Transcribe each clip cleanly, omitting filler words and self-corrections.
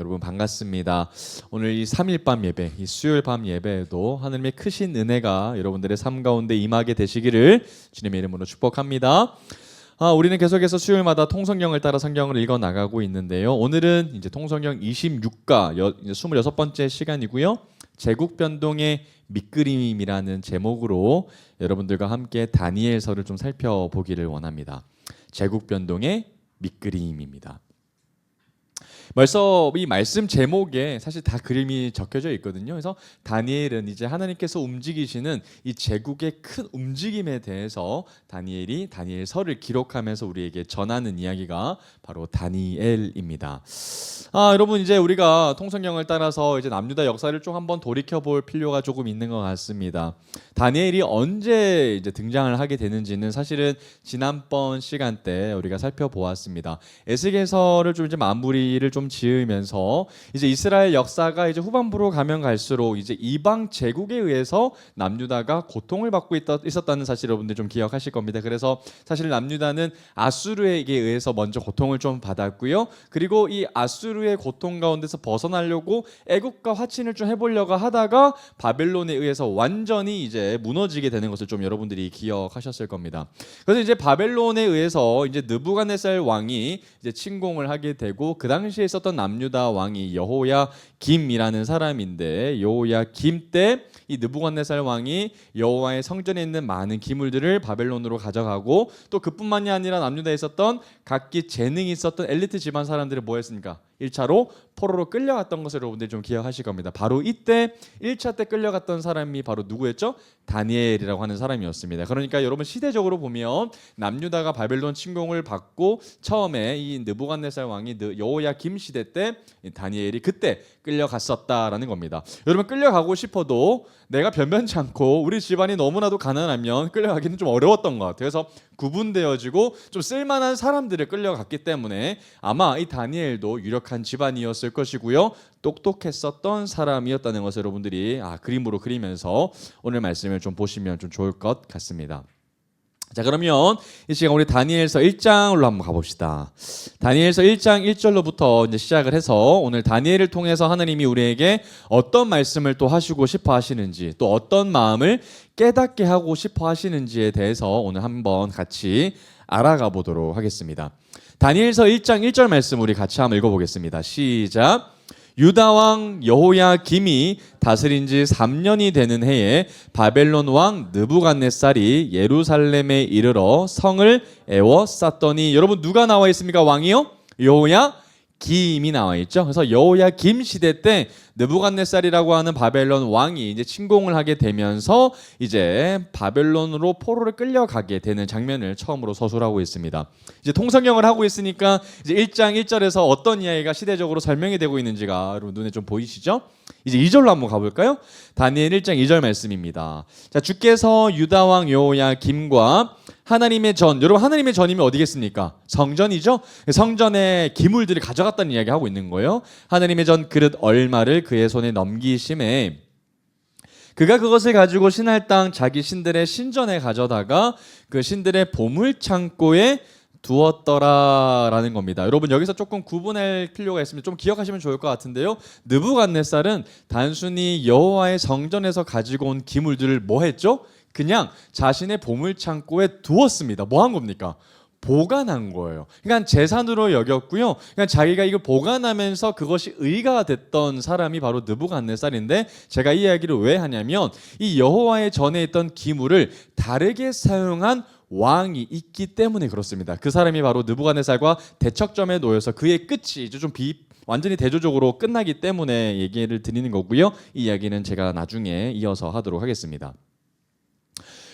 여러분 반갑습니다. 오늘 이 3일 밤 예배, 이 수요일 밤 예배에도 하나님의 크신 은혜가 여러분들의 삶 가운데 임하게 되시기를 주님의 이름으로 축복합니다. 우리는 계속해서 수요일마다 통성경을 따라 성경을 읽어 나가고 있는데요. 오늘은 이제 통성경 26가 26번째 시간이고요. 제국 변동의 밑그림이라는 제목으로 여러분들과 함께 다니엘서를 좀 살펴보기를 원합니다. 제국 변동의 밑그림입니다. 벌써 이 말씀 제목에 사실 다 그림이 적혀져 있거든요. 그래서 다니엘은 이제 하나님께서 움직이시는 이 제국의 큰 움직임에 대해서 다니엘이 다니엘서를 기록하면서 우리에게 전하는 이야기가 바로 다니엘입니다. 여러분 이제 우리가 통성경을 따라서 이제 남유다 역사를 좀 한번 돌이켜 볼 필요가 조금 있는 것 같습니다. 다니엘이 언제 이제 등장을 하게 되는지는 사실은 지난번 시간 때 우리가 살펴보았습니다. 에스겔서를 좀 이제 마무리를 좀 지으면서 이제 이스라엘 역사가 이제 후반부로 가면 갈수록 이제 이방 제국에 의해서 남유다가 고통을 받고 있었다는 사실 여러분들 좀 기억하실 겁니다. 그래서 사실 남유다는 아수르에게 의해서 먼저 고통을 좀 받았고요. 그리고 이 아수르의 고통 가운데서 벗어나려고 애국과 화친을 좀 해보려고 하다가 바벨론에 의해서 완전히 이제 무너지게 되는 것을 좀 여러분들이 기억하셨을 겁니다. 그래서 이제 바벨론에 의해서 이제 느부갓네살 왕이 이제 침공을 하게 되고 그 당시에 있었던 남유다 왕이 여호야김이라는 사람인데 여호야김 때 이 느부갓네살 왕이 여호와의 성전에 있는 많은 기물들을 바벨론으로 가져가고 또 그뿐만이 아니라 남유다에 있었던 각기 재능이 있었던 엘리트 집안 사람들을 뭐 했습니까? 1차로 포로로 끌려갔던 것을 여러분들이 좀 기억하실 겁니다. 바로 이때 1차 때 끌려갔던 사람이 바로 누구였죠? 다니엘이라고 하는 사람이었습니다. 그러니까 여러분 시대적으로 보면 남유다가 바벨론 침공을 받고 처음에 이 느부갓네살 왕이 여호야김 시대 때 다니엘이 그때 끌려갔었다라는 겁니다. 여러분 끌려가고 싶어도 내가 변변치 않고 우리 집안이 너무나도 가난하면 끌려가기는 좀 어려웠던 것 같아요. 그래서 구분되어지고 좀 쓸만한 사람들을 끌려갔기 때문에 아마 이 다니엘도 유력한 집안이었을 것이고요. 똑똑했었던 사람이었다는 것을 여러분들이 그림으로 그리면서 오늘 말씀을 좀 보시면 좀 좋을 것 같습니다. 자, 그러면 이 시간 우리 다니엘서 1장으로 한번 가봅시다. 다니엘서 1장 1절로부터 이제 시작을 해서 오늘 다니엘을 통해서 하나님이 우리에게 어떤 말씀을 또 하시고 싶어 하시는지 또 어떤 마음을 깨닫게 하고 싶어 하시는지에 대해서 오늘 한번 같이 알아가 보도록 하겠습니다. 다니엘서 1장 1절 말씀 우리 같이 한번 읽어보겠습니다. 시작. 유다 왕 여호야김이 다스린 지 3년이 되는 해에 바벨론 왕 느부갓네살이 예루살렘에 이르러 성을 에워쌌더니 여러분 누가 나와 있습니까? 왕이요? 여호야김이 나와 있죠. 그래서 여호야김 시대 때 느부갓네살이라고 하는 바벨론 왕이 이제 침공을 하게 되면서 이제 바벨론으로 포로를 끌려가게 되는 장면을 처음으로 서술하고 있습니다. 이제 통성경을 하고 있으니까 이제 1장 1절에서 어떤 이야기가 시대적으로 설명이 되고 있는지가 여러분 눈에 좀 보이시죠? 이제 2절로 한번 가볼까요? 다니엘 1장 2절 말씀입니다. 자, 주께서 유다 왕 여호야김과 하나님의 전, 여러분 하나님의 전이면 어디겠습니까? 성전이죠. 성전의 기물들을 가져갔다는 이야기 하고 있는 거예요. 하나님의 전 그릇 얼마를 그의 손에 넘기심에 그가 그것을 가지고 신할 땅 자기 신들의 신전에 가져다가 그 신들의 보물 창고에 두었더라라는 겁니다. 여러분 여기서 조금 구분할 필요가 있으면 좀 기억하시면 좋을 것 같은데요. 느부갓네살은 단순히 여호와의 성전에서 가지고 온 기물들을 뭐 했죠? 그냥 자신의 보물 창고에 두었습니다. 뭐 한 겁니까? 보관한 거예요. 그러니까 재산으로 여겼고요. 그러니까 자기가 이걸 보관하면서 그것이 의가 됐던 사람이 바로 느부갓네살인데 제가 이 이야기를 왜 하냐면 이 여호와의 전에 있던 기물을 다르게 사용한 왕이 있기 때문에 그렇습니다. 그 사람이 바로 느부갓네살과 대척점에 놓여서 그의 끝이 이제 좀 완전히 대조적으로 끝나기 때문에 얘기를 드리는 거고요. 이 이야기는 제가 나중에 이어서 하도록 하겠습니다.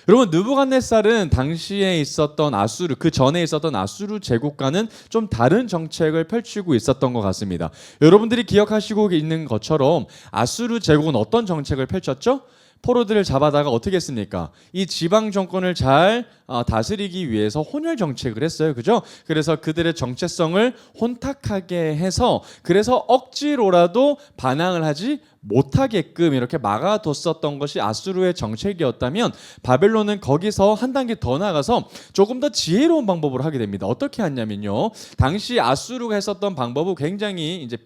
여러분 느부갓네살은 당시에 있었던 아수르 그 전에 있었던 아수르 제국과는 좀 다른 정책을 펼치고 있었던 것 같습니다. 여러분들이 기억하시고 있는 것처럼 아수르 제국은 어떤 정책을 펼쳤죠? 포로들을 잡아다가 어떻게 했습니까? 이 지방 정권을 잘 다스리기 위해서 혼혈 정책을 했어요. 그죠? 그래서 그들의 정체성을 혼탁하게 해서 그래서 억지로라도 반항을 하지 못하게끔 이렇게 막아뒀었던 것이 아수르의 정책이었다면 바벨론은 거기서 한 단계 더 나가서 조금 더 지혜로운 방법으로 하게 됩니다. 어떻게 하냐면요, 당시 아수르가 했었던 방법은 굉장히 이제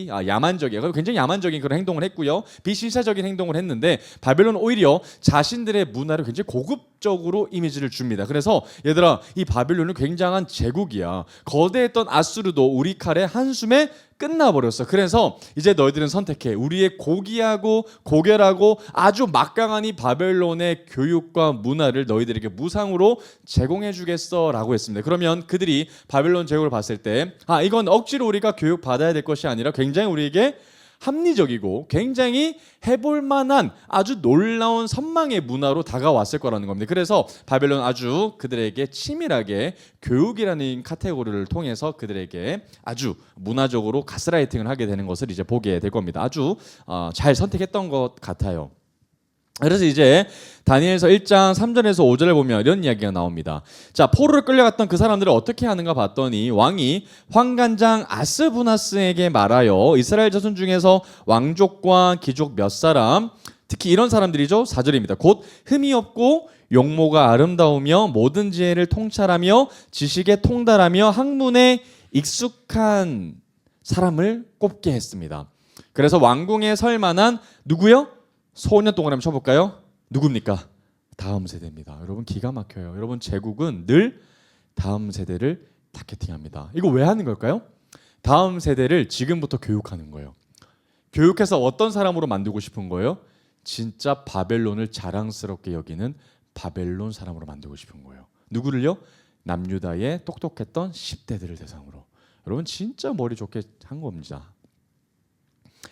야만적이에요. 굉장히 야만적인 그런 행동을 했고요, 비신사적인 행동을 했는데 바벨론은 오히려 자신들의 문화를 굉장히 고급적으로 이미지를 줍니다. 그래서 얘들아, 이 바벨론은 굉장한 제국이야. 거대했던 아수르도 우리 칼에 한숨에 끝나버렸어. 그래서 이제 너희들은 선택해. 우리의 고귀하고 고결하고 아주 막강한 이 바벨론의 교육과 문화를 너희들에게 무상으로 제공해 주겠어 라고 했습니다. 그러면 그들이 바벨론 제국을 봤을 때 이건 억지로 우리가 교육 받아야 될 것이 아니라 굉장히 우리에게 합리적이고 굉장히 해볼 만한 아주 놀라운 선망의 문화로 다가왔을 거라는 겁니다. 그래서 바벨론 아주 그들에게 치밀하게 교육이라는 카테고리를 통해서 그들에게 아주 문화적으로 가스라이팅을 하게 되는 것을 이제 보게 될 겁니다. 아주 잘 선택했던 것 같아요. 그래서 이제 다니엘서 1장 3절에서 5절을 보면 이런 이야기가 나옵니다. 자, 포로를 끌려갔던 그 사람들을 어떻게 하는가 봤더니 왕이 환관장 아스부나스에게 말하여 이스라엘 자손 중에서 왕족과 귀족 몇 사람, 특히 이런 사람들이죠. 4절입니다. 곧 흠이 없고 용모가 아름다우며 모든 지혜를 통찰하며 지식에 통달하며 학문에 익숙한 사람을 꼽게 했습니다. 그래서 왕궁에 설 만한 누구요? 소년 동안 한번 쳐볼까요? 누굽니까? 다음 세대입니다. 여러분, 기가 막혀요. 여러분, 제국은 늘 다음 세대를 타겟팅합니다. 이거 왜 하는 걸까요? 다음 세대를 지금부터 교육하는 거예요. 교육해서 어떤 사람으로 만들고 싶은 거예요? 진짜 바벨론을 자랑스럽게 여기는 바벨론 사람으로 만들고 싶은 거예요. 누구를요? 남유다의 똑똑했던 10대들을 대상으로. 여러분, 진짜 머리 좋게 한 겁니다.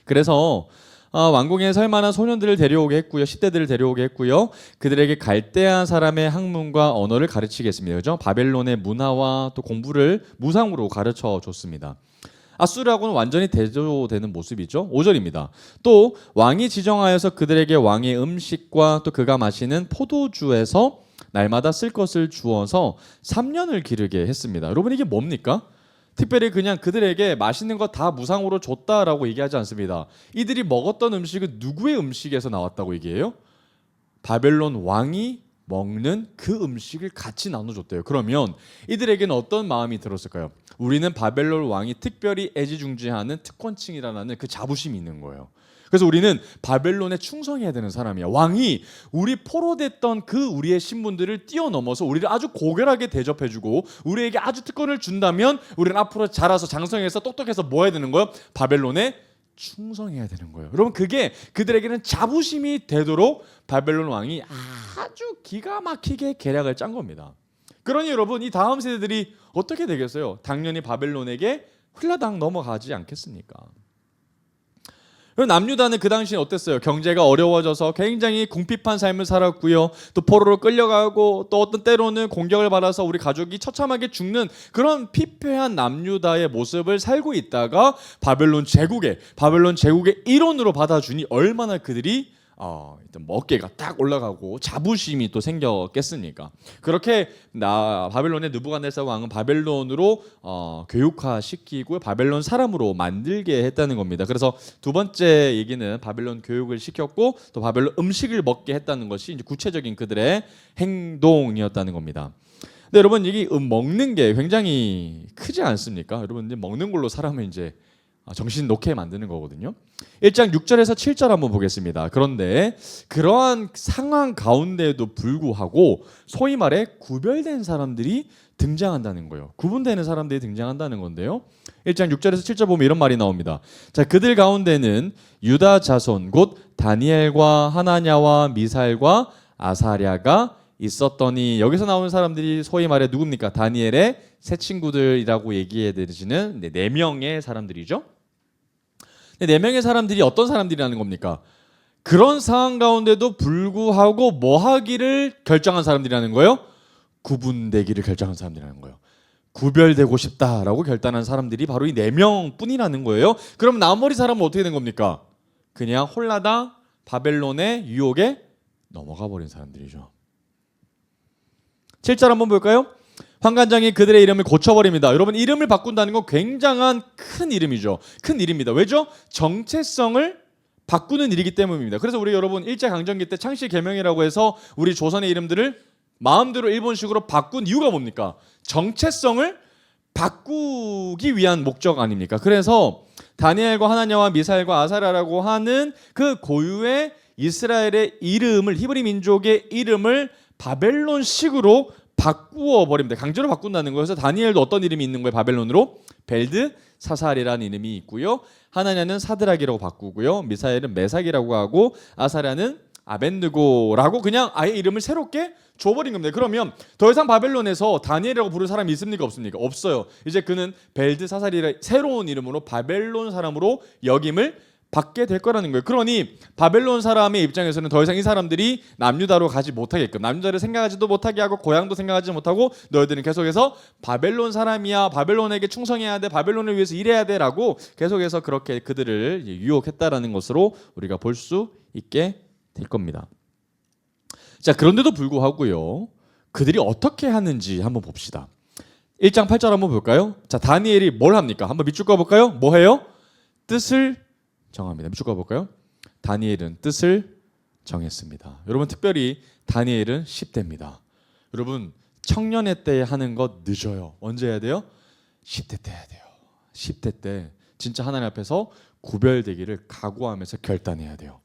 그래서 왕궁에 설 만한 소년들을 데려오게 했고요. 10대들을 데려오게 했고요. 그들에게 갈대아 사람의 학문과 언어를 가르치겠습니다. 그죠? 바벨론의 문화와 또 공부를 무상으로 가르쳐 줬습니다. 아수르하고는 완전히 대조되는 모습이죠. 5절입니다. 또 왕이 지정하여서 그들에게 왕의 음식과 또 그가 마시는 포도주에서 날마다 쓸 것을 주어서 3년을 기르게 했습니다. 여러분, 이게 뭡니까? 특별히 그냥 그들에게 맛있는 거 다 무상으로 줬다라고 얘기하지 않습니다. 이들이 먹었던 음식은 누구의 음식에서 나왔다고 얘기해요? 바벨론 왕이 먹는 그 음식을 같이 나눠줬대요. 그러면 이들에게는 어떤 마음이 들었을까요? 우리는 바벨론 왕이 특별히 애지중지하는 특권층이라는 그 자부심이 있는 거예요. 그래서 우리는 바벨론에 충성해야 되는 사람이야. 왕이 우리 포로됐던 그 우리의 신분들을 뛰어넘어서 우리를 아주 고결하게 대접해주고 우리에게 아주 특권을 준다면 우리는 앞으로 자라서 장성해서 똑똑해서 뭐 해야 되는 거예요? 바벨론에 충성해야 되는 거예요. 여러분, 그게 그들에게는 자부심이 되도록 바벨론 왕이 아주 기가 막히게 계략을 짠 겁니다. 그러니 여러분, 이 다음 세대들이 어떻게 되겠어요? 당연히 바벨론에게 흘러당 넘어가지 않겠습니까? 남유다는 그 당시에 어땠어요? 경제가 어려워져서 굉장히 궁핍한 삶을 살았고요. 또 포로로 끌려가고 또 어떤 때로는 공격을 받아서 우리 가족이 처참하게 죽는 그런 피폐한 남유다의 모습을 살고 있다가 바벨론 제국의 일원으로 받아주니 얼마나 그들이 일단 어깨가 딱 올라가고 자부심이 또 생겼겠습니까? 그렇게 바벨론의 느부갓네살 왕은 바벨론으로 교육화시키고 바벨론 사람으로 만들게 했다는 겁니다. 그래서 두 번째 얘기는 바벨론 교육을 시켰고 또 바벨론 음식을 먹게 했다는 것이 이제 구체적인 그들의 행동이었다는 겁니다. 근데 여러분, 이게 먹는 게 굉장히 크지 않습니까? 여러분, 이제 먹는 걸로 사람을 이제 정신 놓게 만드는 거거든요. 1장 6절에서 7절 한번 보겠습니다. 그런데 그러한 상황 가운데에도 불구하고 소위 말해 구별된 사람들이 등장한다는 거예요. 구분되는 사람들이 등장한다는 건데요. 1장 6절에서 7절 보면 이런 말이 나옵니다. 자, 그들 가운데는 유다 자손 곧 다니엘과 하나냐와 미사엘과 아사랴가 있었더니, 여기서 나오는 사람들이 소위 말해 누굽니까? 다니엘의 새 친구들이라고 얘기해 드리는 4명의 사람들이죠. 4명의 사람들이 어떤 사람들이라는 겁니까? 그런 상황 가운데도 불구하고 뭐 하기를 결정한 사람들이라는 거예요? 구분되기를 결정한 사람들이라는 거예요. 구별되고 싶다라고 결단한 사람들이 바로 이 4명 뿐이라는 거예요. 그럼 나머지 사람은 어떻게 된 겁니까? 그냥 홀라당 바벨론의 유혹에 넘어가 버린 사람들이죠. 7절 한번 볼까요? 환관장이 그들의 이름을 고쳐버립니다. 여러분, 이름을 바꾼다는 건 굉장한 큰 이름이죠. 큰 일입니다. 왜죠? 정체성을 바꾸는 일이기 때문입니다. 그래서 우리 여러분 일제강점기 때 창씨 개명이라고 해서 우리 조선의 이름들을 마음대로 일본식으로 바꾼 이유가 뭡니까? 정체성을 바꾸기 위한 목적 아닙니까? 그래서 다니엘과 하나냐와 미사엘과 아사랴라고 하는 그 고유의 이스라엘의 이름을, 히브리 민족의 이름을 바벨론식으로 바꾸어 버립니다. 강제로 바꾼다는 거예요. 그래서 다니엘도 어떤 이름이 있는 거예요? 바벨론으로 벨드사살이라는 이름이 있고요. 하나냐는 사드락이라고 바꾸고요. 미사엘은 메삭이라고 하고 아사랴는 아벤느고라고 그냥 아예 이름을 새롭게 줘버린 겁니다. 그러면 더 이상 바벨론에서 다니엘이라고 부를 사람이 있습니까? 없습니까? 없어요. 이제 그는 벨드사살이라 새로운 이름으로 바벨론 사람으로 역임을 받게 될 거라는 거예요. 그러니 바벨론 사람의 입장에서는 더 이상 이 사람들이 남유다로 가지 못하게끔, 남유다를 생각하지도 못하게 하고 고향도 생각하지 못하고 너희들은 계속해서 바벨론 사람이야, 바벨론에게 충성해야 돼, 바벨론을 위해서 일해야 돼라고 계속해서 그렇게 그들을 유혹했다라는 것으로 우리가 볼 수 있게 될 겁니다. 자, 그런데도 불구하고요, 그들이 어떻게 하는지 한번 봅시다. 1장 8절 한번 볼까요? 자, 다니엘이 뭘 합니까? 한번 밑줄 그어볼까요? 뭐 해요? 뜻을 정합니다. 밑줄 그어볼까요? 다니엘은 뜻을 정했습니다. 여러분, 특별히 다니엘은 10대입니다. 여러분, 청년의 때에 하는 것 늦어요. 언제 해야 돼요? 10대 때 해야 돼요. 10대 때 진짜 하나님 앞에서 구별되기를 각오하면서 결단해야 돼요.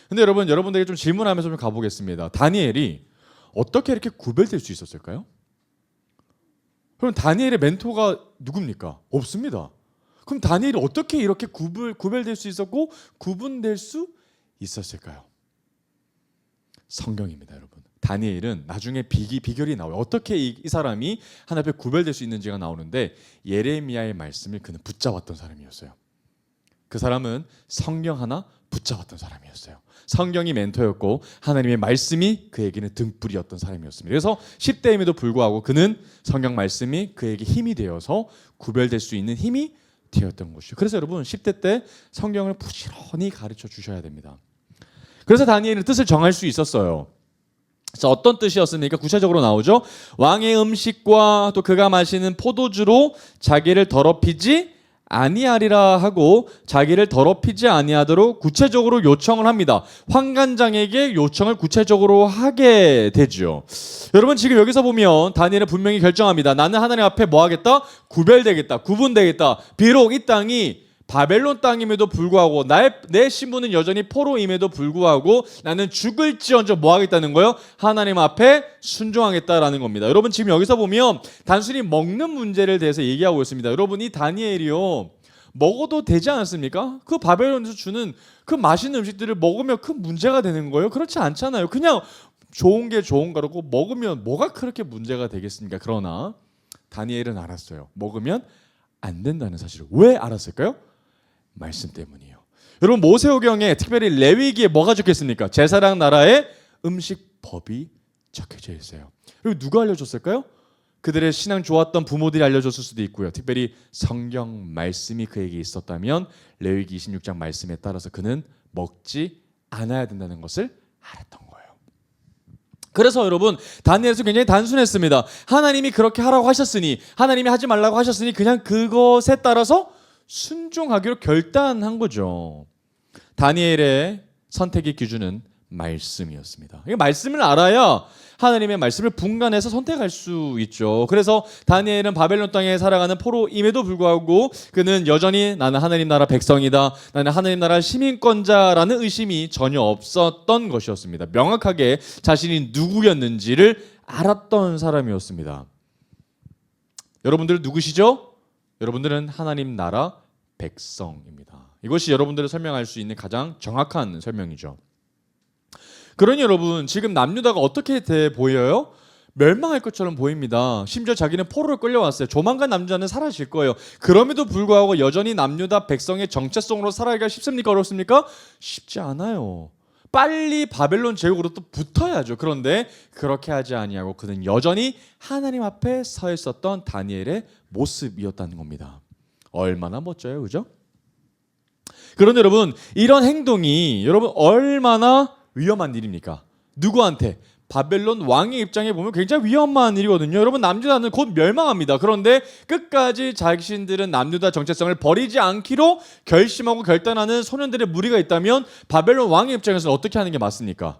근데 여러분, 여러분들에게 좀 질문하면서 좀 가보겠습니다. 다니엘이 어떻게 이렇게 구별될 수 있었을까요? 그럼 다니엘의 멘토가 누굽니까? 없습니다. 그럼 다니엘이 어떻게 이렇게 구별될 수 있었고 구분될 수 있었을까요? 성경입니다, 여러분. 다니엘은 나중에 비결이 나와요. 어떻게 이 사람이 하나님 앞에 구별될 수 있는지가 나오는데 예레미야의 말씀을 그는 붙잡았던 사람이었어요. 그 사람은 성경 하나 붙잡았던 사람이었어요. 성경이 멘토였고 하나님의 말씀이 그에게는 등불이었던 사람이었습니다. 그래서 10대임에도 불구하고 그는 성경 말씀이 그에게 힘이 되어서 구별될 수 있는 힘이 되었던 것이죠. 그래서 여러분 10대 때 성경을 부지런히 가르쳐 주셔야 됩니다. 그래서 다니엘은 뜻을 정할 수 있었어요. 자, 어떤 뜻이었습니까? 구체적으로 나오죠. 왕의 음식과 또 그가 마시는 포도주로 자기를 더럽히지 아니하리라 하고 자기를 더럽히지 아니하도록 구체적으로 요청을 합니다. 환관장에게 요청을 구체적으로 하게 되죠. 여러분, 지금 여기서 보면 다니엘은 분명히 결정합니다. 나는 하나님 앞에 뭐 하겠다? 구별되겠다. 구분되겠다. 비록 이 땅이 바벨론 땅임에도 불구하고 내 신분은 여전히 포로임에도 불구하고 나는 죽을지언정 뭐 하겠다는 거예요? 하나님 앞에 순종하겠다라는 겁니다. 여러분, 지금 여기서 보면 단순히 먹는 문제를 대해서 얘기하고 있습니다. 여러분, 이 다니엘이요, 먹어도 되지 않았습니까? 그 바벨론에서 주는 그 맛있는 음식들을 먹으면 큰 문제가 되는 거예요? 그렇지 않잖아요. 그냥 좋은 게 좋은 거라고 먹으면 뭐가 그렇게 문제가 되겠습니까? 그러나 다니엘은 알았어요. 먹으면 안 된다는 사실을. 왜 알았을까요? 말씀 때문이에요. 여러분, 모세오경에 특별히 레위기에 뭐가 적혀있습니까? 제사장 나라의 음식법이 적혀져 있어요. 그리고 누가 알려줬을까요? 그들의 신앙 좋았던 부모들이 알려줬을 수도 있고요. 특별히 성경 말씀이 그에게 있었다면 레위기 26장 말씀에 따라서 그는 먹지 않아야 된다는 것을 알았던 거예요. 그래서 여러분, 다니엘은 굉장히 단순했습니다. 하나님이 그렇게 하라고 하셨으니, 하나님이 하지 말라고 하셨으니 그냥 그것에 따라서 순종하기로 결단한 거죠. 다니엘의 선택의 기준은 말씀이었습니다. 이 말씀을 알아야 하나님의 말씀을 분간해서 선택할 수 있죠. 그래서 다니엘은 바벨론 땅에 살아가는 포로임에도 불구하고 그는 여전히 나는 하나님 나라 백성이다, 나는 하나님 나라 시민권자라는 의심이 전혀 없었던 것이었습니다. 명확하게 자신이 누구였는지를 알았던 사람이었습니다. 여러분들 누구시죠? 여러분들은 하나님 나라 백성입니다. 이것이 여러분들을 설명할 수 있는 가장 정확한 설명이죠. 그러니 여러분, 지금 남유다가 어떻게 돼 보여요? 멸망할 것처럼 보입니다. 심지어 자기는 포로를 끌려왔어요. 조만간 남유다는 사라질 거예요. 그럼에도 불구하고 여전히 남유다 백성의 정체성으로 살아가기가 쉽습니까? 어렵습니까? 쉽지 않아요. 빨리 바벨론 제국으로 또 붙어야죠. 그런데 그렇게 하지 아니하고 그는 여전히 하나님 앞에 서 있었던 다니엘의 모습이었다는 겁니다. 얼마나 멋져요, 그죠? 그런데 여러분, 이런 행동이 여러분 얼마나 위험한 일입니까? 누구한테? 바벨론 왕의 입장에 보면 굉장히 위험한 일이거든요. 여러분, 남유다는 곧 멸망합니다. 그런데 끝까지 자신들은 남유다 정체성을 버리지 않기로 결심하고 결단하는 소년들의 무리가 있다면 바벨론 왕의 입장에서는 어떻게 하는 게 맞습니까?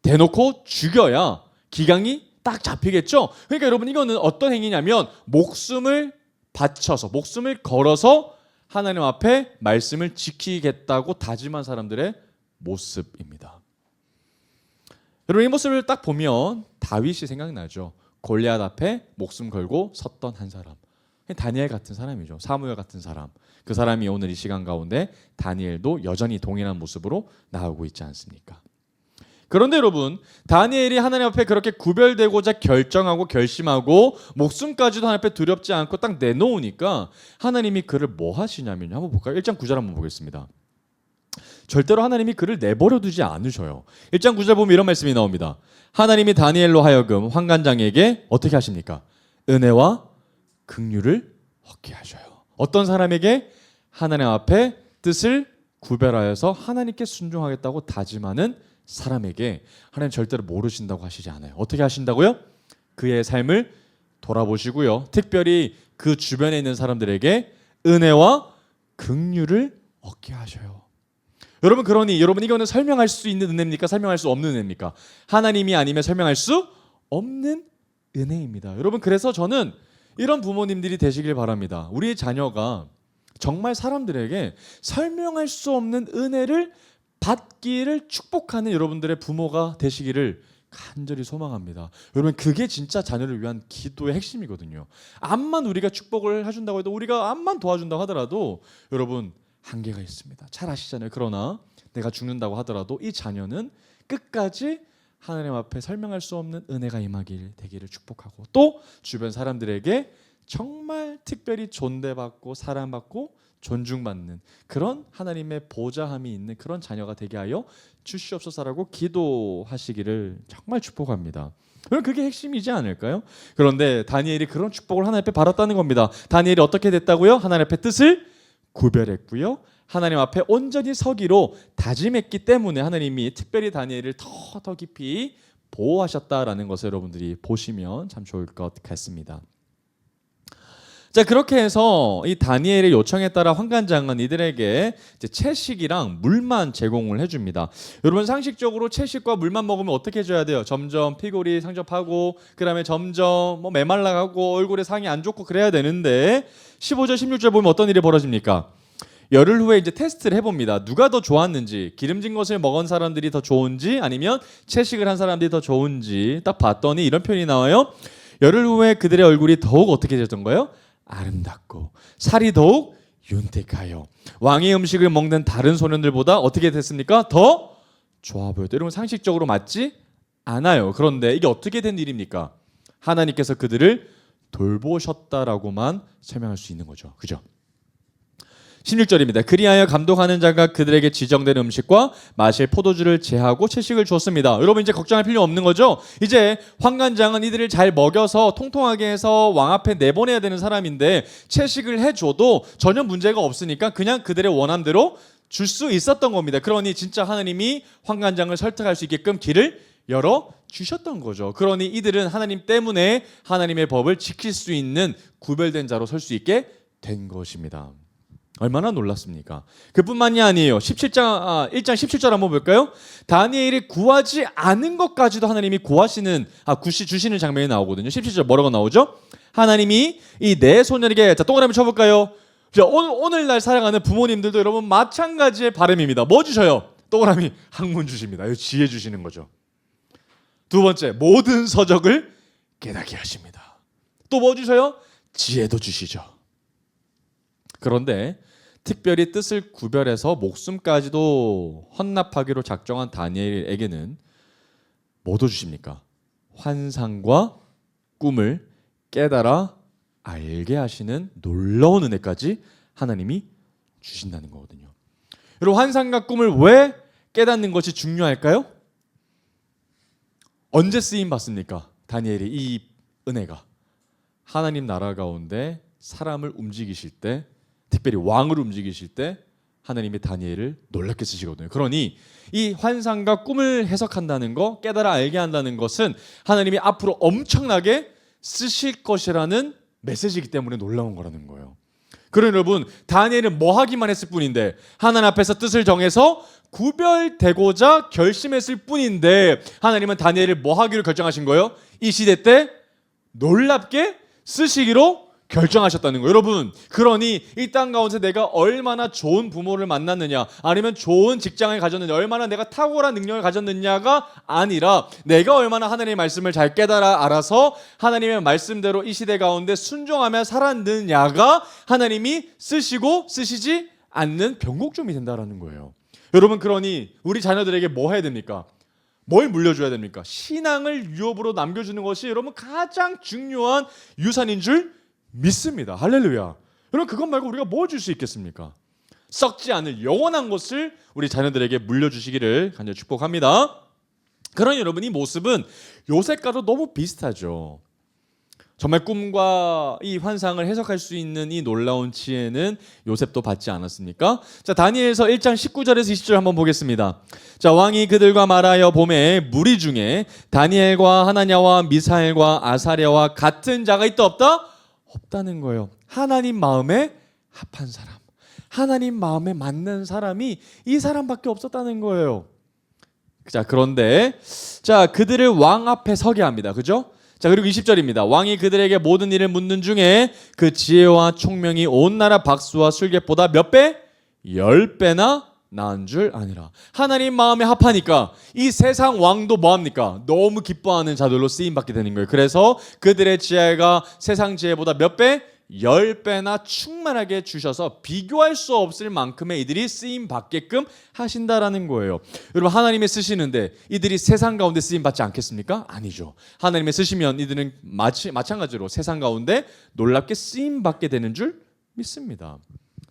대놓고 죽여야 기강이 딱 잡히겠죠. 그러니까 여러분, 이거는 어떤 행위냐면 목숨을 바쳐서, 목숨을 걸어서 하나님 앞에 말씀을 지키겠다고 다짐한 사람들의 모습입니다. 여러분, 이 모습을 딱 보면 다윗이 생각나죠. 골리앗 앞에 목숨 걸고 섰던 한 사람, 다니엘 같은 사람이죠. 사무엘 같은 사람. 그 사람이 오늘 이 시간 가운데 다니엘도 여전히 동일한 모습으로 나오고 있지 않습니까? 그런데 여러분, 다니엘이 하나님 앞에 그렇게 구별되고자 결정하고 결심하고 목숨까지도 하나님 앞에 두렵지 않고 딱 내놓으니까 하나님이 그를 뭐 하시냐면요, 한번 볼까요? 1장 9절 한번 보겠습니다. 절대로 하나님이 그를 내버려 두지 않으셔요. 1장 9절 보면 이런 말씀이 나옵니다. 하나님이 다니엘로 하여금 환관장에게 어떻게 하십니까? 은혜와 긍휼을 얻게 하셔요. 어떤 사람에게? 하나님 앞에 뜻을 구별하여서 하나님께 순종하겠다고 다짐하는 사람에게 하나님 절대로 모르신다고 하시지 않아요. 어떻게 하신다고요? 그의 삶을 돌아보시고요, 특별히 그 주변에 있는 사람들에게 은혜와 긍휼을 얻게 하셔요. 여러분, 그러니 여러분, 이거는 설명할 수 있는 은혜입니까? 설명할 수 없는 은혜입니까? 하나님이 아니면 설명할 수 없는 은혜입니다. 여러분, 그래서 저는 이런 부모님들이 되시길 바랍니다. 우리 자녀가 정말 사람들에게 설명할 수 없는 은혜를 받기를 축복하는 여러분들의 부모가 되시기를 간절히 소망합니다. 여러분, 그게 진짜 자녀를 위한 기도의 핵심이거든요. 암만 우리가 축복을 해준다고 해도, 우리가 암만 도와준다고 하더라도 여러분, 한계가 있습니다. 잘 아시잖아요. 그러나 내가 죽는다고 하더라도 이 자녀는 끝까지 하나님 앞에 설명할 수 없는 은혜가 임하길 되기를 축복하고, 또 주변 사람들에게 정말 특별히 존대받고 사랑받고 존중받는 그런 하나님의 보좌함이 있는 그런 자녀가 되게 하여 주시옵소서라고 기도하시기를 정말 축복합니다. 그럼 그게 핵심이지 않을까요? 그런데 다니엘이 그런 축복을 하나님 앞에 받았다는 겁니다. 다니엘이 어떻게 됐다고요? 하나님 앞에 뜻을 구별했고요, 하나님 앞에 온전히 서기로 다짐했기 때문에 하나님이 특별히 다니엘을 더 깊이 보호하셨다라는 것을 여러분들이 보시면 참 좋을 것 같습니다. 자, 그렇게 해서 이 다니엘의 요청에 따라 환관장은 이들에게 이제 채식이랑 물만 제공을 해줍니다. 여러분, 상식적으로 채식과 물만 먹으면 어떻게 해줘야 돼요? 점점 피골이 상접하고, 그 다음에 점점 메말라가고 얼굴에 상이 안 좋고 그래야 되는데, 15절 16절 보면 어떤 일이 벌어집니까? 열흘 후에 이제 테스트를 해봅니다. 누가 더 좋았는지, 기름진 것을 먹은 사람들이 더 좋은지 아니면 채식을 한 사람들이 더 좋은지 딱 봤더니 이런 표현이 나와요. 열흘 후에 그들의 얼굴이 더욱 어떻게 되었던 거예요? 아름답고 살이 더욱 윤택하여 왕의 음식을 먹는 다른 소년들보다 어떻게 됐습니까? 더 좋아 보였다. 여러분, 상식적으로 맞지 않아요. 그런데 이게 어떻게 된 일입니까? 하나님께서 그들을 돌보셨다라고만 설명할 수 있는 거죠. 그죠? 16절입니다. 그리하여 감독하는 자가 그들에게 지정된 음식과 마실 포도주를 제하고 채식을 주었습니다. 여러분, 이제 걱정할 필요 없는 거죠? 이제 환관장은 이들을 잘 먹여서 통통하게 해서 왕 앞에 내보내야 되는 사람인데 채식을 해줘도 전혀 문제가 없으니까 그냥 그들의 원함대로 줄 수 있었던 겁니다. 그러니 진짜 하나님이 환관장을 설득할 수 있게끔 길을 열어 주셨던 거죠. 그러니 이들은 하나님 때문에 하나님의 법을 지킬 수 있는 구별된 자로 설 수 있게 된 것입니다. 얼마나 놀랐습니까? 그뿐만이 아니에요. 1장 17절 한번 볼까요? 다니엘이 구하지 않은 것까지도 하나님이 주시는 장면이 나오거든요. 17절 뭐라고 나오죠? 하나님이 이 네 소년에게, 자, 동그라미 쳐볼까요? 자, 오늘날 살아가는 부모님들도 여러분 마찬가지의 바람입니다. 뭐 주셔요? 동그라미 학문 주십니다. 이 지혜 주시는 거죠. 두 번째, 모든 서적을 깨닫게 하십니다. 또 뭐 주셔요? 지혜도 주시죠. 그런데 특별히 뜻을 구별해서 목숨까지도 헌납하기로 작정한 다니엘에게는 뭐도 주십니까? 환상과 꿈을 깨달아 알게 하시는 놀라운 은혜까지 하나님이 주신다는 거거든요. 여러분, 환상과 꿈을 왜 깨닫는 것이 중요할까요? 언제 쓰임 받습니까? 다니엘이 이 은혜가 하나님 나라 가운데 사람을 움직이실 때, 특별히 왕을 움직이실 때 하나님이 다니엘을 놀랍게 쓰시거든요. 그러니 이 환상과 꿈을 해석한다는 거, 깨달아 알게 한다는 것은 하나님이 앞으로 엄청나게 쓰실 것이라는 메시지이기 때문에 놀라운 거라는 거예요. 그러니 여러분, 다니엘은 뭐 하기만 했을 뿐인데, 하나님 앞에서 뜻을 정해서 구별되고자 결심했을 뿐인데, 하나님은 다니엘을 뭐 하기로 결정하신 거예요? 이 시대 때 놀랍게 쓰시기로 결정하셨다는 거예요. 여러분, 그러니 이 땅 가운데 내가 얼마나 좋은 부모를 만났느냐, 아니면 좋은 직장을 가졌느냐, 얼마나 내가 탁월한 능력을 가졌느냐가 아니라, 내가 얼마나 하나님의 말씀을 잘 깨달아 알아서 하나님의 말씀대로 이 시대 가운데 순종하며 살았느냐가 하나님이 쓰시고 쓰시지 않는 변곡점이 된다라는 거예요. 여러분, 그러니 우리 자녀들에게 뭐 해야 됩니까? 뭘 물려줘야 됩니까? 신앙을 유업으로 남겨주는 것이 여러분 가장 중요한 유산인 줄 믿습니다. 할렐루야. 여러분, 그것 말고 우리가 뭘 줄 수 있겠습니까? 썩지 않을 영원한 것을 우리 자녀들에게 물려주시기를 간절히 축복합니다. 그러니 여러분, 이 모습은 요셉과도 너무 비슷하죠. 정말 꿈과 이 환상을 해석할 수 있는 이 놀라운 지혜는 요셉도 받지 않았습니까? 자, 다니엘서 1장 19절에서 20절 한번 보겠습니다. 자, 왕이 그들과 말하여 보매 무리 중에 다니엘과 하나냐와 미사엘과 아사랴와 같은 자가 있다 없다? 없다는 거예요. 하나님 마음에 합한 사람, 하나님 마음에 맞는 사람이 이 사람밖에 없었다는 거예요. 자, 그런데 자, 그들을 왕 앞에 서게 합니다. 그죠? 자, 그리고 20절입니다. 왕이 그들에게 모든 일을 묻는 중에 그 지혜와 총명이 온 나라 박수와 술객보다 몇 배? 10배나 나은 줄 아니라. 하나님 마음에 합하니까 이 세상 왕도 뭐합니까? 너무 기뻐하는 자들로 쓰임받게 되는 거예요. 그래서 그들의 지혜가 세상 지혜보다 몇 배? 10배나 충만하게 주셔서 비교할 수 없을 만큼의 이들이 쓰임받게끔 하신다라는 거예요. 여러분, 하나님의 쓰시는데 이들이 세상 가운데 쓰임받지 않겠습니까? 아니죠. 하나님의 쓰시면 이들은 마찬가지로 세상 가운데 놀랍게 쓰임받게 되는 줄 믿습니다.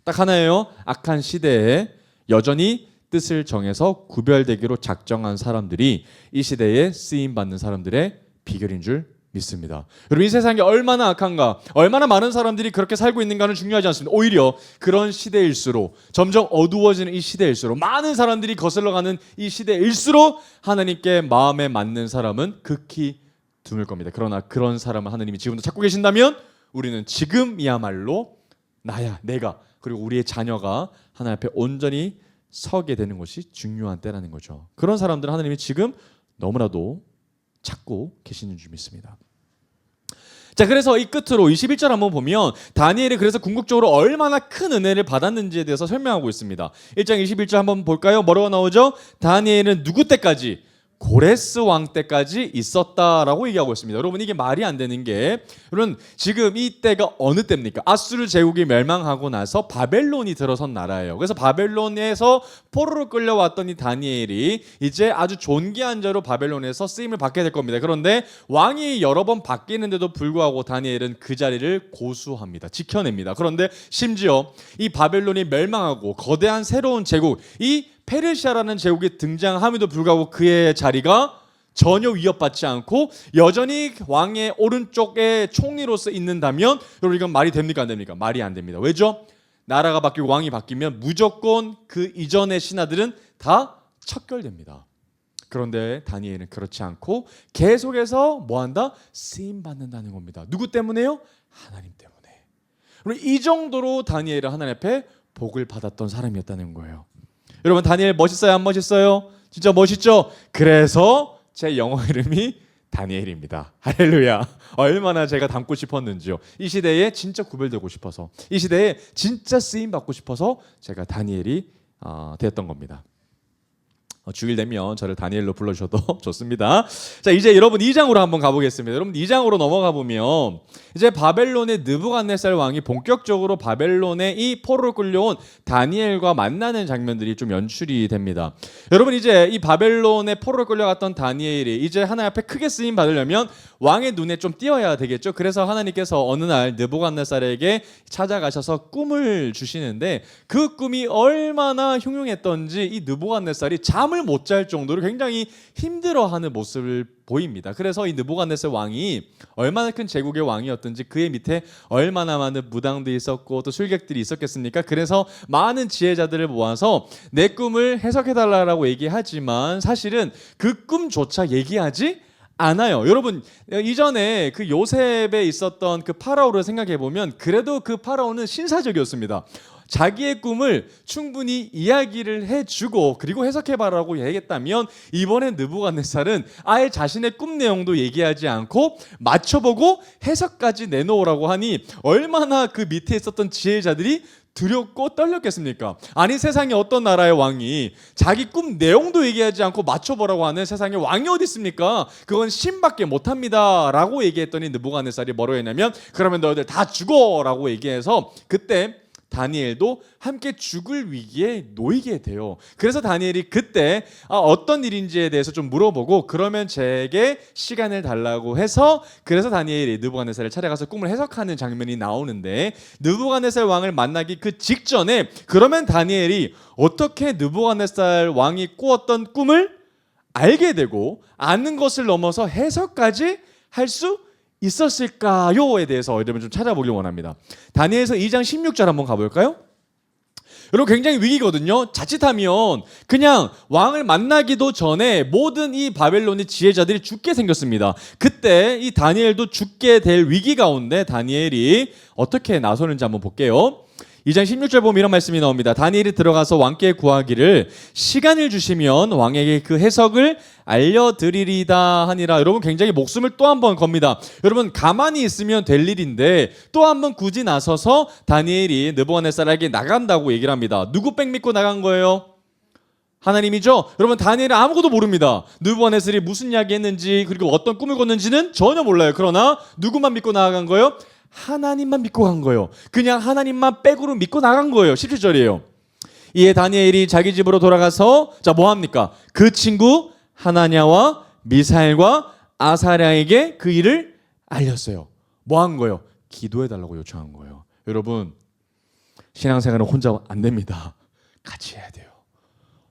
딱 하나예요. 악한 시대에 여전히 뜻을 정해서 구별되기로 작정한 사람들이 이 시대에 쓰임받는 사람들의 비결인 줄 믿습니다. 여러분, 이 세상이 얼마나 악한가, 얼마나 많은 사람들이 그렇게 살고 있는가는 중요하지 않습니다. 오히려 그런 시대일수록, 점점 어두워지는 이 시대일수록, 많은 사람들이 거슬러가는 이 시대일수록 하나님께 마음에 맞는 사람은 극히 드물 겁니다. 그러나 그런 사람을 하나님이 지금도 찾고 계신다면 우리는 지금이야말로 나야, 내가, 그리고 우리의 자녀가 하나님 앞에 온전히 서게 되는 것이 중요한 때라는 거죠. 그런 사람들은 하나님이 지금 너무나도 찾고 계시는 줄 믿습니다. 자, 그래서 이 끝으로 21절 한번 보면 다니엘이 그래서 궁극적으로 얼마나 큰 은혜를 받았는지에 대해서 설명하고 있습니다. 1장 21절 한번 볼까요? 뭐라고 나오죠? 다니엘은 누구 때까지? 고레스 왕 때까지 있었다라고 얘기하고 있습니다. 여러분, 이게 말이 안 되는 게, 여러분 지금 이 때가 어느 때입니까? 아수르 제국이 멸망하고 나서 바벨론이 들어선 나라예요. 그래서 바벨론에서 포로로 끌려왔던 이 다니엘이 이제 아주 존귀한 자로 바벨론에서 쓰임을 받게 될 겁니다. 그런데 왕이 여러 번 바뀌는데도 불구하고 다니엘은 그 자리를 고수합니다. 지켜냅니다. 그런데 심지어 이 바벨론이 멸망하고 거대한 새로운 제국, 이 페르시아라는 제국이 등장함에도 불구하고 그의 자리가 전혀 위협받지 않고 여전히 왕의 오른쪽에 총리로서 있는다면, 여러분 이건 말이 됩니까 안 됩니까? 말이 안 됩니다. 왜죠? 나라가 바뀌고 왕이 바뀌면 무조건 그 이전의 신하들은 다 척결됩니다. 그런데 다니엘은 그렇지 않고 계속해서 뭐한다? 쓰임받는다는 겁니다. 누구 때문에요? 하나님 때문에. 이 정도로 다니엘은 하나님 앞에 복을 받았던 사람이었다는 거예요. 여러분, 다니엘 멋있어요? 안 멋있어요? 진짜 멋있죠? 그래서 제 영어 이름이 다니엘입니다. 할렐루야. 얼마나 제가 닮고 싶었는지요. 이 시대에 진짜 구별되고 싶어서, 이 시대에 진짜 쓰임받고 싶어서 제가 다니엘이 되었던 겁니다. 주일 되면 저를 다니엘로 불러주셔도 좋습니다. 자, 이제 여러분 2장으로 한번 가보겠습니다. 여러분 2장으로 넘어가 보면 이제 바벨론의 느부갓네살 왕이 본격적으로 바벨론의 이 포로로 끌려온 다니엘과 만나는 장면들이 좀 연출이 됩니다. 여러분, 이제 이 바벨론의 포로로 끌려갔던 다니엘이 이제 하나님 앞에 크게 쓰임 받으려면 왕의 눈에 좀 띄어야 되겠죠. 그래서 하나님께서 어느 날 느부갓네살에게 찾아가셔서 꿈을 주시는데, 그 꿈이 얼마나 흉흉했던지 이 느부갓네살이 잠을 잠을 못 잘 정도로 굉장히 힘들어하는 모습을 보입니다. 그래서 이 느부갓네살 왕이 얼마나 큰 제국의 왕이었든지 그의 밑에 얼마나 많은 무당들이 있었고 또 술객들이 있었겠습니까? 그래서 많은 지혜자들을 모아서 내 꿈을 해석해달라고 얘기하지만 사실은 그 꿈조차 얘기하지 않아요. 여러분, 이전에 그 요셉에 있었던 그 파라오를 생각해 보면 그래도 그 파라오는 신사적이었습니다. 자기의 꿈을 충분히 이야기를 해주고 그리고 해석해봐라고 얘기했다면 이번에 느부갓네살은 아예 자신의 꿈 내용도 얘기하지 않고 맞춰보고 해석까지 내놓으라고 하니 얼마나 그 밑에 있었던 지혜자들이 두렵고 떨렸겠습니까? 아니 세상에 어떤 나라의 왕이 자기 꿈 내용도 얘기하지 않고 맞춰보라고 하는 세상에 왕이 어디 있습니까? 그건 신밖에 못합니다 라고 얘기했더니 느부갓네살이 뭐라고 했냐면 그러면 너희들 다 죽어 라고 얘기해서 그때 다니엘도 함께 죽을 위기에 놓이게 돼요. 그래서 다니엘이 그때 어떤 일인지에 대해서 좀 물어보고 그러면 제게 시간을 달라고 해서 그래서 다니엘이 느부갓네살을 찾아가서 꿈을 해석하는 장면이 나오는데 느부갓네살 왕을 만나기 그 직전에 그러면 다니엘이 어떻게 느부갓네살 왕이 꾸었던 꿈을 알게 되고 아는 것을 넘어서 해석까지 할수 있었을까요에 대해서 여러분 좀 찾아보길 원합니다. 다니엘서 2장 16절 한번 가볼까요? 여러분 굉장히 위기거든요. 자칫하면 그냥 왕을 만나기도 전에 모든 이 바벨론의 지혜자들이 죽게 생겼습니다. 그때 이 다니엘도 죽게 될 위기 가운데 다니엘이 어떻게 나서는지 한번 볼게요. 2장 16절 보면 이런 말씀이 나옵니다. 다니엘이 들어가서 왕께 구하기를 시간을 주시면 왕에게 그 해석을 알려드리리다 하니라. 여러분 굉장히 목숨을 또 한 번 겁니다. 여러분 가만히 있으면 될 일인데 또 한 번 굳이 나서서 다니엘이 느부갓네살에게 나간다고 얘기를 합니다. 누구 백 믿고 나간 거예요? 하나님이죠. 여러분 다니엘은 아무것도 모릅니다. 느부갓네살이 무슨 이야기 했는지 그리고 어떤 꿈을 꿨는지는 전혀 몰라요. 그러나 누구만 믿고 나간 거예요? 하나님만 믿고 간 거예요. 그냥 하나님만 백으로 믿고 나간 거예요. 17절이에요. 이에 다니엘이 자기 집으로 돌아가서 자 뭐합니까? 그 친구 하나냐와 미사엘과 아사랴에게 그 일을 알렸어요. 뭐 한 거예요? 기도해달라고 요청한 거예요. 여러분 신앙생활은 혼자 안 됩니다. 같이 해야 돼요.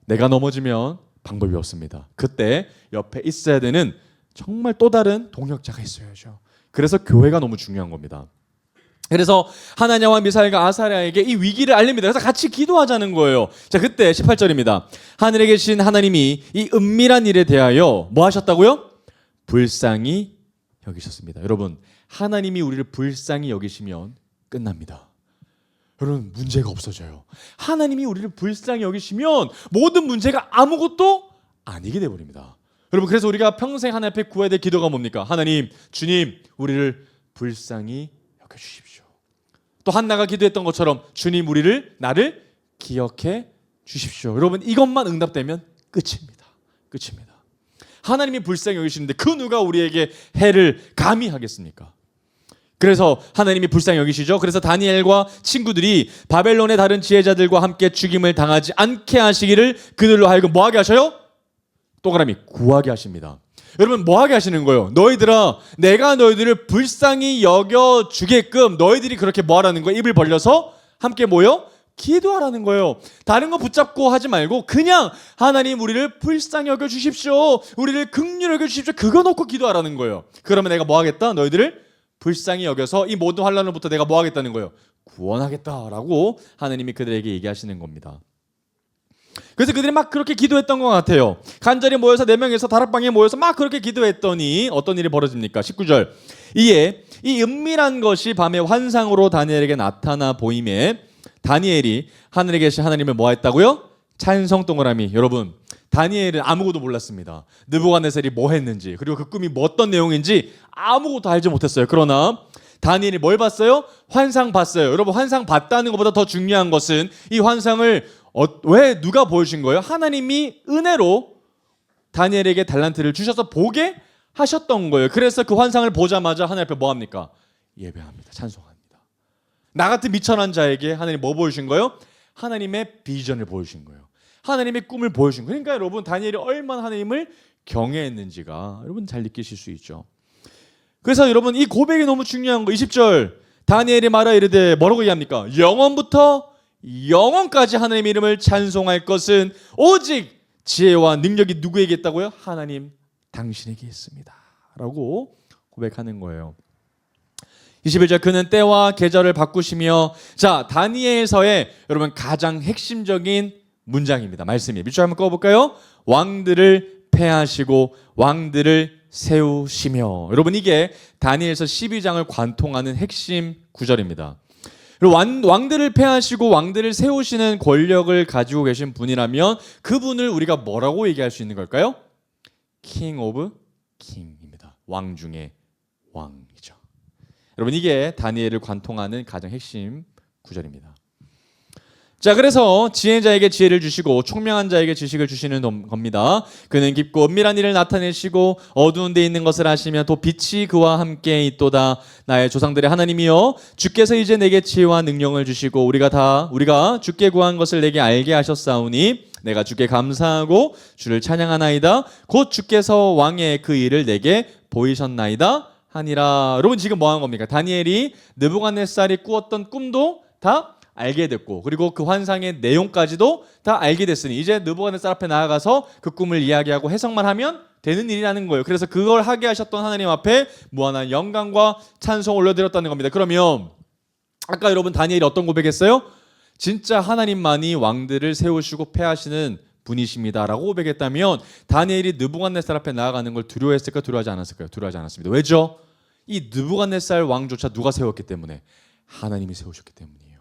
내가 넘어지면 방법이 없습니다. 그때 옆에 있어야 되는 정말 또 다른 동역자가 있어야죠. 그래서 교회가 너무 중요한 겁니다. 그래서 하나냐와 미사엘과 아사랴에게 이 위기를 알립니다. 그래서 같이 기도하자는 거예요. 자, 그때 18절입니다. 하늘에 계신 하나님이 이 은밀한 일에 대하여 뭐 하셨다고요? 불쌍히 여기셨습니다. 여러분, 하나님이 우리를 불쌍히 여기시면 끝납니다. 여러분, 문제가 없어져요. 하나님이 우리를 불쌍히 여기시면 모든 문제가 아무것도 아니게 돼버립니다. 여러분 그래서 우리가 평생 하나님 앞에 구해야 될 기도가 뭡니까? 하나님, 주님 우리를 불쌍히 여겨주십시오. 또 한나가 기도했던 것처럼 주님 우리를 나를 기억해 주십시오. 여러분 이것만 응답되면 끝입니다. 끝입니다. 하나님이 불쌍히 여기시는데 그 누가 우리에게 해를 감히 하겠습니까? 그래서 하나님이 불쌍히 여기시죠. 그래서 다니엘과 친구들이 바벨론의 다른 지혜자들과 함께 죽임을 당하지 않게 하시기를 그들로 하여금 뭐하게 하셔요? 동그라미 구하게 하십니다. 여러분 뭐하게 하시는 거예요? 너희들아 내가 너희들을 불쌍히 여겨주게끔 너희들이 그렇게 뭐하라는 거예요? 입을 벌려서 함께 모여 기도하라는 거예요. 다른 거 붙잡고 하지 말고 그냥 하나님 우리를 불쌍히 여겨주십시오. 우리를 긍휼히 여겨주십시오. 그거 놓고 기도하라는 거예요. 그러면 내가 뭐하겠다? 너희들을 불쌍히 여겨서 이 모든 환난으로부터 내가 뭐하겠다는 거예요? 구원하겠다라고 하나님이 그들에게 얘기하시는 겁니다. 그래서 그들이 막 그렇게 기도했던 것 같아요. 간절히 모여서 4명에서 다락방에 모여서 막 그렇게 기도했더니 어떤 일이 벌어집니까? 19절. 이에 이 은밀한 것이 밤에 환상으로 다니엘에게 나타나 보임에 다니엘이 하늘에 계신 하나님을 뭐 했다고요? 찬성 동그라미. 여러분 다니엘은 아무것도 몰랐습니다. 느부갓네살이 뭐 했는지 그리고 그 꿈이 뭐 어떤 내용인지 아무것도 알지 못했어요. 그러나 다니엘이 뭘 봤어요? 환상 봤어요. 여러분 환상 봤다는 것보다 더 중요한 것은 이 환상을 왜 누가 보여주신 거예요? 하나님이 은혜로 다니엘에게 달란트를 주셔서 보게 하셨던 거예요. 그래서 그 환상을 보자마자 하나님 앞에 뭐 합니까? 예배합니다. 찬송합니다. 나 같은 미천한 자에게 하나님 뭐 보여주신 거예요? 하나님의 비전을 보여주신 거예요. 하나님의 꿈을 보여주신 거예요. 그러니까 여러분 다니엘이 얼마나 하나님을 경외했는지가 여러분 잘 느끼실 수 있죠. 그래서 여러분 이 고백이 너무 중요한 거. 20절 다니엘이 말하 이르되 뭐라고 얘기합니까? 영원부터 영원까지 하나님의 이름을 찬송할 것은 오직 지혜와 능력이 누구에게 있다고요? 하나님 당신에게 있습니다 라고 고백하는 거예요. 21절 그는 때와 계절을 바꾸시며, 자, 다니엘서의 여러분 가장 핵심적인 문장입니다. 말씀이 밑줄 한번 꺼볼까요? 왕들을 패하시고 왕들을 세우시며. 여러분 이게 다니엘서 12장을 관통하는 핵심 구절입니다. 그리고 왕들을 패하시고 왕들을 세우시는 권력을 가지고 계신 분이라면 그분을 우리가 뭐라고 얘기할 수 있는 걸까요? King of King입니다. 왕 중에 왕이죠. 여러분 이게 다니엘을 관통하는 가장 핵심 구절입니다. 자, 그래서 지혜자에게 지혜를 주시고 총명한 자에게 지식을 주시는 겁니다. 그는 깊고 은밀한 일을 나타내시고 어두운 데 있는 것을 아시며 또 빛이 그와 함께 있도다. 나의 조상들의 하나님이여, 주께서 이제 내게 지혜와 능력을 주시고 우리가 주께 구한 것을 내게 알게 하셨사오니 내가 주께 감사하고 주를 찬양하나이다. 곧 주께서 왕의 그 일을 내게 보이셨나이다 하니라. 여러분 지금 뭐 하는 겁니까? 다니엘이 느부갓네살이 꾸었던 꿈도 다 알게 됐고, 그리고 그 환상의 내용까지도 다 알게 됐으니 이제 느부갓네살 앞에 나아가서 그 꿈을 이야기하고 해석만 하면 되는 일이라는 거예요. 그래서 그걸 하게 하셨던 하나님 앞에 무한한 영광과 찬송을 올려드렸다는 겁니다. 그러면 아까 여러분 다니엘이 어떤 고백했어요? 진짜 하나님만이 왕들을 세우시고 패하시는 분이십니다라고 고백했다면 다니엘이 느부갓네살 앞에 나아가는 걸 두려워했을까? 두려워하지 않았을까요? 두려워하지 않았습니다. 왜죠? 이 느부갓네살 왕조차 누가 세웠기 때문에? 하나님이 세우셨기 때문이에요.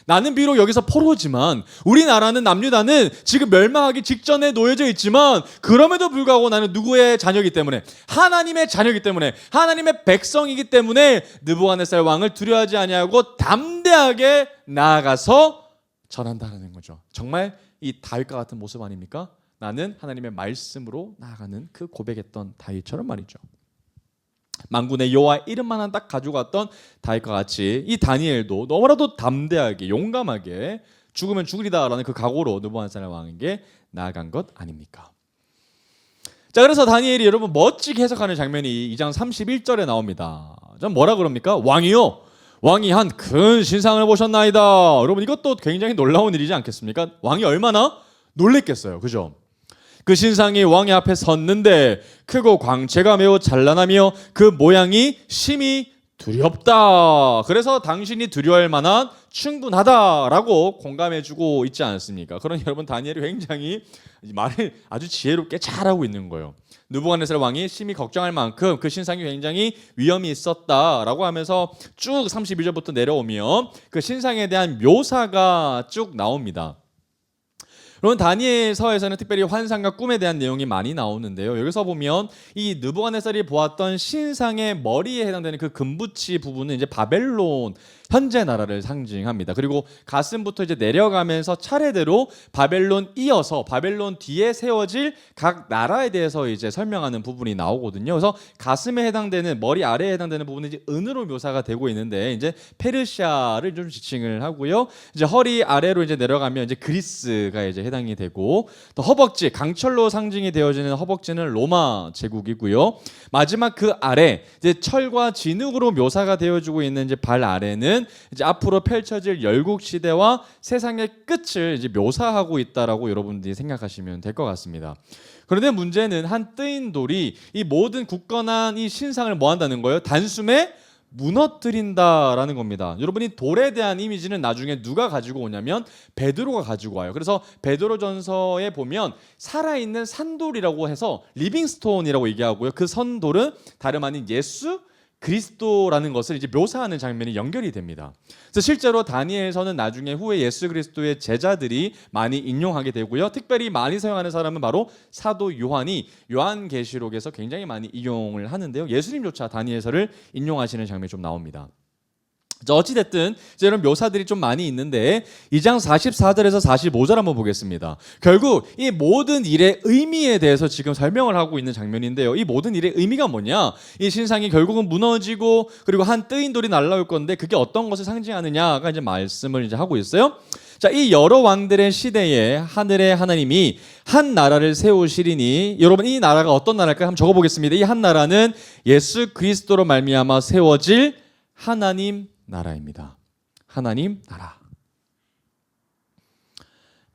나는 비록 여기서 포로지만 우리나라는 남유다는 지금 멸망하기 직전에 놓여져 있지만 그럼에도 불구하고 나는 누구의 자녀이기 때문에? 하나님의 자녀이기 때문에, 하나님의 백성이기 때문에 느부갓네살 왕을 두려워하지 아니하고 담대하게 나아가서 전한다는 거죠. 정말 이 다윗과 같은 모습 아닙니까? 나는 하나님의 말씀으로 나아가는 그 고백했던 다윗처럼 말이죠. 만군의 여호와 이름만은 딱 가지고 갔던 다윗과 같이 이 다니엘도 너무나도 담대하게 용감하게 죽으면 죽으리다라는 그 각오로 느부갓네살 왕에게 나아간 것 아닙니까? 자, 그래서 다니엘이 여러분 멋지게 해석하는 장면이 2장 31절에 나옵니다. 전 뭐라 그럽니까? 왕이요, 왕이 한 큰 신상을 보셨나이다. 여러분 이것도 굉장히 놀라운 일이지 않겠습니까? 왕이 얼마나 놀랬겠어요, 그죠? 그 신상이 왕의 앞에 섰는데 크고 광채가 매우 찬란하며 그 모양이 심히 두렵다. 그래서 당신이 두려워할 만한 충분하다라고 공감해주고 있지 않습니까? 그러니 여러분 다니엘이 굉장히 말을 아주 지혜롭게 잘하고 있는 거예요. 느부갓네살 왕이 심히 걱정할 만큼 그 신상이 굉장히 위험이 있었다라고 하면서 쭉 31절부터 내려오면 그 신상에 대한 묘사가 쭉 나옵니다. 여러분 다니엘서에서는 특별히 환상과 꿈에 대한 내용이 많이 나오는데요. 여기서 보면 이 느부갓네살이 보았던 신상의 머리에 해당되는 그 금붙이 부분은 이제 바벨론 현재 나라를 상징합니다. 그리고 가슴부터 이제 내려가면서 차례대로 바벨론 이어서 바벨론 뒤에 세워질 각 나라에 대해서 이제 설명하는 부분이 나오거든요. 그래서 가슴에 해당되는 머리 아래에 해당되는 부분은 이제 은으로 묘사가 되고 있는데 이제 페르시아를 좀 지칭을 하고요. 이제 허리 아래로 이제 내려가면 이제 그리스가 이제 해당이 되고 또 허벅지 강철로 상징이 되어지는 허벅지는 로마 제국이고요. 마지막 그 아래 이제 철과 진흙으로 묘사가 되어지고 있는 이제 발 아래는 이제 앞으로 펼쳐질 열국 시대와 세상의 끝을 이제 묘사하고 있다라고 여러분들이 생각하시면 될 것 같습니다. 그런데 문제는 한 뜨인 돌이 이 모든 굳건한 이 신상을 뭐 한다는 거예요? 단숨에 무너뜨린다라는 겁니다. 여러분이 돌에 대한 이미지는 나중에 누가 가지고 오냐면 베드로가 가지고 와요. 그래서 베드로전서에 보면 살아있는 산돌이라고 해서 리빙스톤이라고 얘기하고요. 그 선돌은 다름 아닌 예수 그리스도라는 것을 이제 묘사하는 장면이 연결이 됩니다. 그래서 실제로 다니엘서는 나중에 후에 예수 그리스도의 제자들이 많이 인용하게 되고요. 특별히 많이 사용하는 사람은 바로 사도 요한이 요한계시록에서 굉장히 많이 인용을 하는데요. 예수님조차 다니엘서를 인용하시는 장면이 좀 나옵니다. 어찌됐든 이런 묘사들이 좀 많이 있는데 2장 44절에서 45절 한번 보겠습니다. 결국 이 모든 일의 의미에 대해서 지금 설명을 하고 있는 장면인데요. 이 모든 일의 의미가 뭐냐? 이 신상이 결국은 무너지고 그리고 한 뜨인 돌이 날아올 건데 그게 어떤 것을 상징하느냐가 이제 말씀을 이제 하고 있어요. 자, 이 여러 왕들의 시대에 하늘의 하나님이 한 나라를 세우시리니 여러분 이 나라가 어떤 나라일까 한번 적어보겠습니다. 이 한 나라는 예수 그리스도로 말미암아 세워질 하나님 나라입니다. 하나님 나라.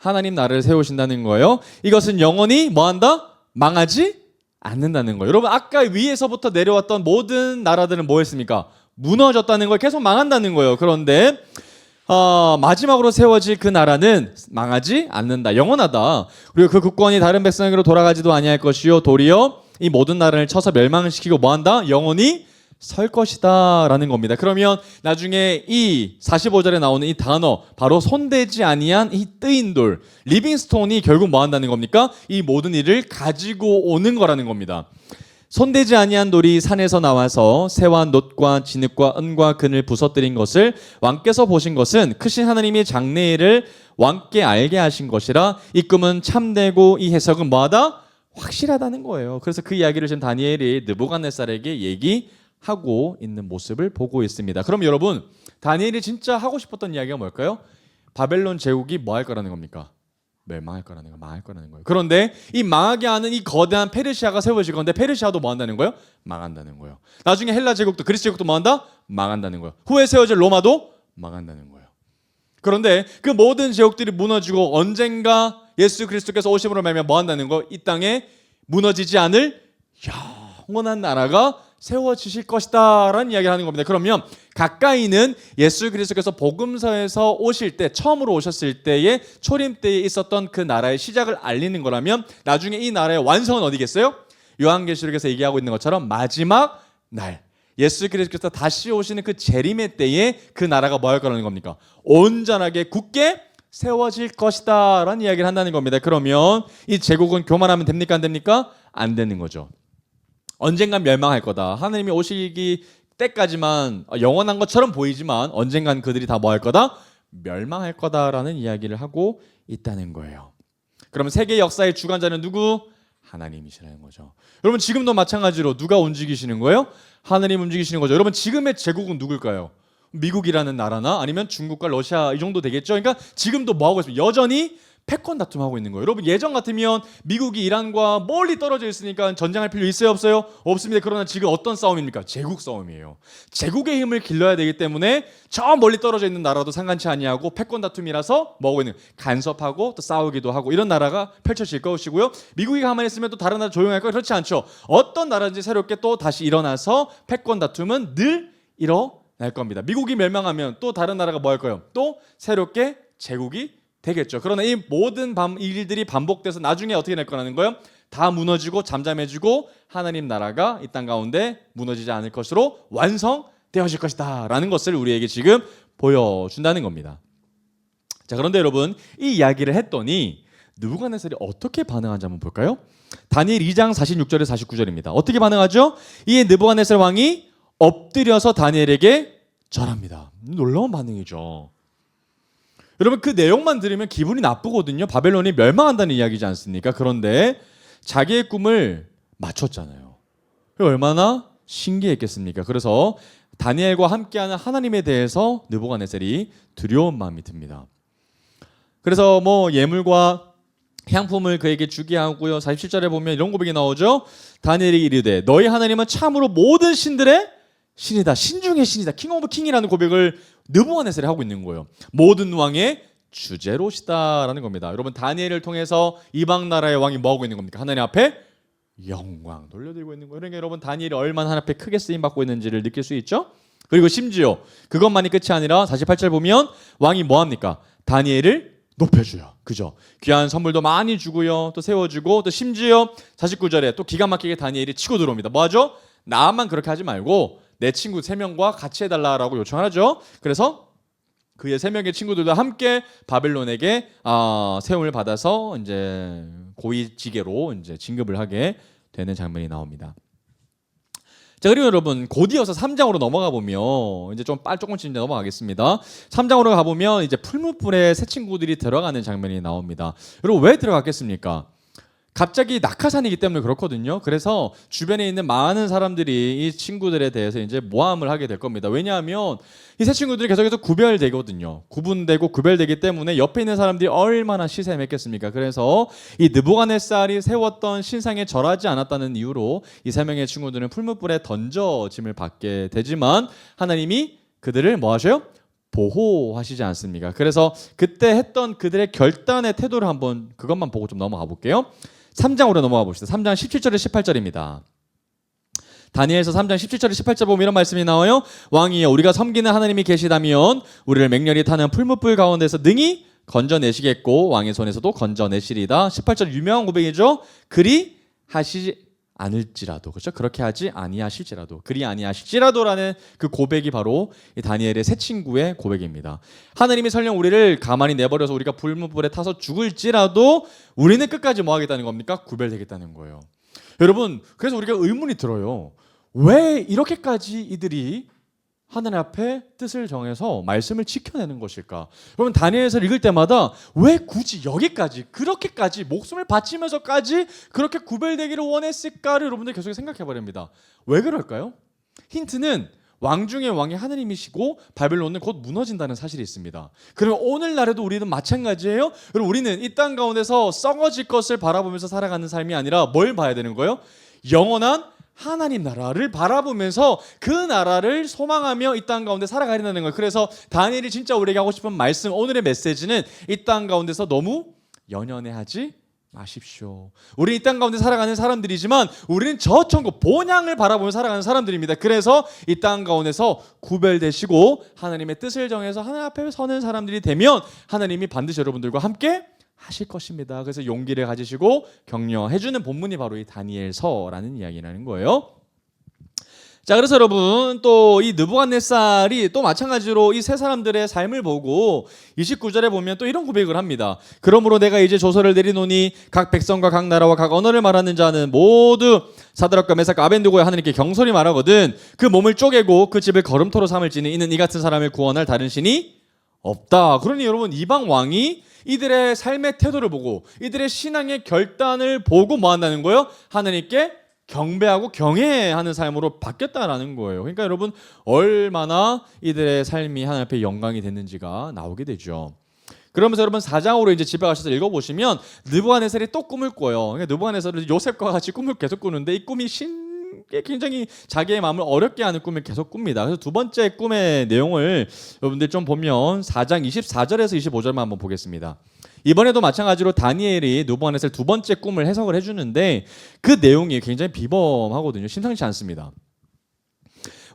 하나님 나라를 세우신다는 거예요. 이것은 영원히 뭐한다? 망하지 않는다는 거예요. 여러분 아까 위에서부터 내려왔던 모든 나라들은 뭐 했습니까? 무너졌다는 거예요. 계속 망한다는 거예요. 그런데 마지막으로 세워질 그 나라는 망하지 않는다. 영원하다. 그리고 그 국권이 다른 백성에게로 돌아가지도 아니할 것이요 도리어 이 모든 나라를 쳐서 멸망시키고 뭐한다? 영원히 설 것이다 라는 겁니다. 그러면 나중에 이 45절에 나오는 이 단어 바로 손대지 아니한 이 뜨인 돌 리빙스톤이 결국 뭐 한다는 겁니까? 이 모든 일을 가지고 오는 거라는 겁니다. 손대지 아니한 돌이 산에서 나와서 새와 놋과 진흙과 은과 금을 부서뜨린 것을 왕께서 보신 것은 크신 하나님이 장래일을 왕께 알게 하신 것이라 이 꿈은 참되고 이 해석은 뭐하다? 확실하다는 거예요. 그래서 그 이야기를 지금 다니엘이 느부갓네살에게 얘기하고 있는 모습을 보고 있습니다. 그럼 여러분 다니엘이 진짜 하고 싶었던 이야기가 뭘까요? 바벨론 제국이 뭐 할 거라는 겁니까? 멸망할 거라는 거, 망할 거라는 거예요. 그런데 이 망하게 하는 이 거대한 페르시아가 세워질 건데 페르시아도 뭐 한다는 거예요? 망한다는 거예요. 나중에 헬라 제국도 그리스 제국도 뭐 한다? 망한다는 거예요. 후에 세워질 로마도 망한다는 거예요. 그런데 그 모든 제국들이 무너지고 언젠가 예수 그리스도께서 오심으로 말미암아 뭐 한다는 거? 이 땅에 무너지지 않을 영원한 나라가 세워지실 것이다 라는 이야기를 하는 겁니다. 그러면 가까이는 예수 그리스도께서 복음서에서 오실 때 처음으로 오셨을 때의 초림 때에 있었던 그 나라의 시작을 알리는 거라면 나중에 이 나라의 완성은 어디겠어요? 요한계시록에서 얘기하고 있는 것처럼 마지막 날 예수 그리스도께서 다시 오시는 그 재림의 때에 그 나라가 뭐 할 거라는 겁니까? 온전하게 굳게 세워질 것이다 라는 이야기를 한다는 겁니다. 그러면 이 제국은 교만하면 됩니까? 안 됩니까? 안 되는 거죠. 언젠간 멸망할 거다. 하나님이 오시기 때까지만 영원한 것처럼 보이지만 언젠간 그들이 다 뭐 할 거다? 멸망할 거다라는 이야기를 하고 있다는 거예요. 그러면 세계 역사의 주관자는 누구? 하나님이시라는 거죠. 여러분 지금도 마찬가지로 누가 움직이시는 거예요? 하나님 움직이시는 거죠. 여러분 지금의 제국은 누굴까요? 미국이라는 나라나 아니면 중국과 러시아 이 정도 되겠죠. 그러니까 지금도 뭐 하고 있습니까? 여전히 패권 다툼하고 있는 거예요. 여러분 예전 같으면 미국이 이란과 멀리 떨어져 있으니까 전쟁할 필요 있어요? 없어요? 없습니다. 그러나 지금 어떤 싸움입니까? 제국 싸움이에요. 제국의 힘을 길러야 되기 때문에 저 멀리 떨어져 있는 나라도 상관치 아니하고 패권 다툼이라서 뭐하고 있는 간섭하고 또 싸우기도 하고 이런 나라가 펼쳐질 것이고요. 미국이 가만히 있으면 또 다른 나라 조용할까요? 그렇지 않죠. 어떤 나라든지 새롭게 또 다시 일어나서 패권 다툼은 늘 일어날 겁니다. 미국이 멸망하면 또 다른 나라가 뭐 할 거예요? 또 새롭게 제국이 되겠죠. 그러나 이 모든 일들이 반복돼서 나중에 어떻게 될 거라는 거예요? 다 무너지고 잠잠해지고 하나님 나라가 이 땅 가운데 무너지지 않을 것으로 완성되어질 것이다 라는 것을 우리에게 지금 보여준다는 겁니다. 자, 그런데 여러분 이 이야기를 했더니 느부갓네살이 어떻게 반응하는지 한번 볼까요? 다니엘 2장 46절에 49절입니다. 어떻게 반응하죠? 이에 느부갓네살 왕이 엎드려서 다니엘에게 절합니다. 놀라운 반응이죠. 여러분 그 내용만 들으면 기분이 나쁘거든요. 바벨론이 멸망한다는 이야기지 않습니까? 그런데 자기의 꿈을 맞췄잖아요. 얼마나 신기했겠습니까? 그래서 다니엘과 함께하는 하나님에 대해서 느부갓네살이 두려운 마음이 듭니다. 그래서 뭐 예물과 향품을 그에게 주게 하고요. 47절에 보면 이런 고백이 나오죠. 다니엘이 이르되 너희 하나님은 참으로 모든 신들의 신이다. 신 중의 신이다. 킹 오브 킹이라는 고백을 느부갓네살이 하고 있는 거예요. 모든 왕의 주제로시다라는 겁니다. 여러분 다니엘을 통해서 이방 나라의 왕이 뭐 하고 있는 겁니까? 하나님 앞에 영광 돌려드리고 있는 거예요. 그러니까 여러분 다니엘이 얼마나 하나님 앞에 크게 쓰임 받고 있는지를 느낄 수 있죠. 그리고 심지어 그것만이 끝이 아니라 48절 보면 왕이 뭐 합니까? 다니엘을 높여줘요. 그죠? 귀한 선물도 많이 주고요. 또 세워주고 또 심지어 49절에 또 기가 막히게 다니엘이 치고 들어옵니다. 뭐 하죠? 나만 그렇게 하지 말고 내 친구 3명과 같이 해달라고 요청하죠. 그래서 그의 3명의 친구들도 함께 바벨론에게 세움을 받아서 이제 고위직계로 이제 진급을 하게 되는 장면이 나옵니다. 자, 그리고 여러분 곧 이어서 3장으로 넘어가 보면 이제 조금씩 이제 넘어가겠습니다. 3장으로 가 보면 이제 풀무불에 새 친구들이 들어가는 장면이 나옵니다. 여러분 왜 들어갔겠습니까? 갑자기 낙하산이기 때문에 그렇거든요. 그래서 주변에 있는 많은 사람들이 이 친구들에 대해서 이제 모함을 하게 될 겁니다. 왜냐하면 이 세 친구들이 계속해서 구별되거든요. 구분되고 구별되기 때문에 옆에 있는 사람들이 얼마나 시샘했겠습니까? 그래서 이 느부갓네살이 세웠던 신상에 절하지 않았다는 이유로 이 3명의 친구들은 풀무불에 던져짐을 받게 되지만 하나님이 그들을 뭐 하셔요? 보호하시지 않습니까? 그래서 그때 했던 그들의 결단의 태도를 한번 그것만 보고 좀 넘어가 볼게요. 3장으로 넘어가 봅시다. 3장 17절에 18절입니다. 다니엘서 3장 17절에 18절 보면 이런 말씀이 나와요. 왕이여 우리가 섬기는 하나님이 계시다면 우리를 맹렬히 타는 풀무불 가운데서 능히 건져내시겠고 왕의 손에서도 건져내시리다. 18절 유명한 고백이죠. 그리 하시지 않을지라도, 그렇죠? 그렇게 하지 아니하실지라도, 그리 아니하실지라도라는 그 고백이 바로 이 다니엘의 새 친구의 고백입니다. 하나님이 설령 우리를 가만히 내버려서 우리가 불무불에 타서 죽을지라도 우리는 끝까지 뭐 하겠다는 겁니까? 구별되겠다는 거예요. 여러분, 그래서 우리가 의문이 들어요. 왜 이렇게까지 이들이 하나님 앞에 뜻을 정해서 말씀을 지켜내는 것일까? 여러분, 다니엘서 읽을 때마다 왜 굳이 여기까지 그렇게까지 목숨을 바치면서까지 그렇게 구별되기를 원했을까를 여러분들 계속 생각해 버립니다. 왜 그럴까요? 힌트는 왕 중의 왕이 하나님이시고 바벨론은 곧 무너진다는 사실이 있습니다. 그러면 오늘날에도 우리는 마찬가지예요. 그럼 우리는 이 땅 가운데서 썩어질 것을 바라보면서 살아가는 삶이 아니라 뭘 봐야 되는 거예요? 영원한 하나님 나라를 바라보면서 그 나라를 소망하며 이 땅 가운데 살아가려는 거예요. 그래서 다니엘이 진짜 우리에게 하고 싶은 말씀, 오늘의 메시지는 이 땅 가운데서 너무 연연해하지 마십시오. 우리 이 땅 가운데 살아가는 사람들이지만 우리는 저 천국 본향을 바라보며 살아가는 사람들입니다. 그래서 이 땅 가운데서 구별되시고 하나님의 뜻을 정해서 하나님 앞에 서는 사람들이 되면 하나님이 반드시 여러분들과 함께 하실 것입니다. 그래서 용기를 가지시고 격려해주는 본문이 바로 이 다니엘서라는 이야기라는 거예요. 자, 그래서 여러분 또 이 느부갓네살이 또 마찬가지로 이 세 사람들의 삶을 보고 29절에 보면 또 이런 고백을 합니다. 그러므로 내가 이제 조서를 내리노니 각 백성과 각 나라와 각 언어를 말하는 자는 모두 사드락과 메삭과 아벤느고의 하나님께 경솔히 말하거든 그 몸을 쪼개고 그 집을 거름토로 삼을지니 이는 이 같은 사람을 구원할 다른 신이 없다. 그러니 여러분 이방 왕이 이들의 삶의 태도를 보고 이들의 신앙의 결단을 보고 뭐 한다는 거예요? 하나님께 경배하고 경외하는 삶으로 바뀌었다라는 거예요. 그러니까 여러분 얼마나 이들의 삶이 하나님 앞에 영광이 됐는지가 나오게 되죠. 그러면서 여러분 4장으로 이제 집에 가셔서 읽어보시면 느부갓네살이 또 꿈을 꿔요. 그러니까 느부갓네살은 요셉과 같이 꿈을 계속 꾸는데 이 꿈이 굉장히 자기의 마음을 어렵게 하는 꿈을 계속 꿉니다. 그래서 두 번째 꿈의 내용을 여러분들 좀 보면 4장 24절에서 25절만 한번 보겠습니다. 이번에도 마찬가지로 다니엘이 느부갓네살 두 번째 꿈을 해석을 해주는데 그 내용이 굉장히 비범하거든요. 심상치 않습니다.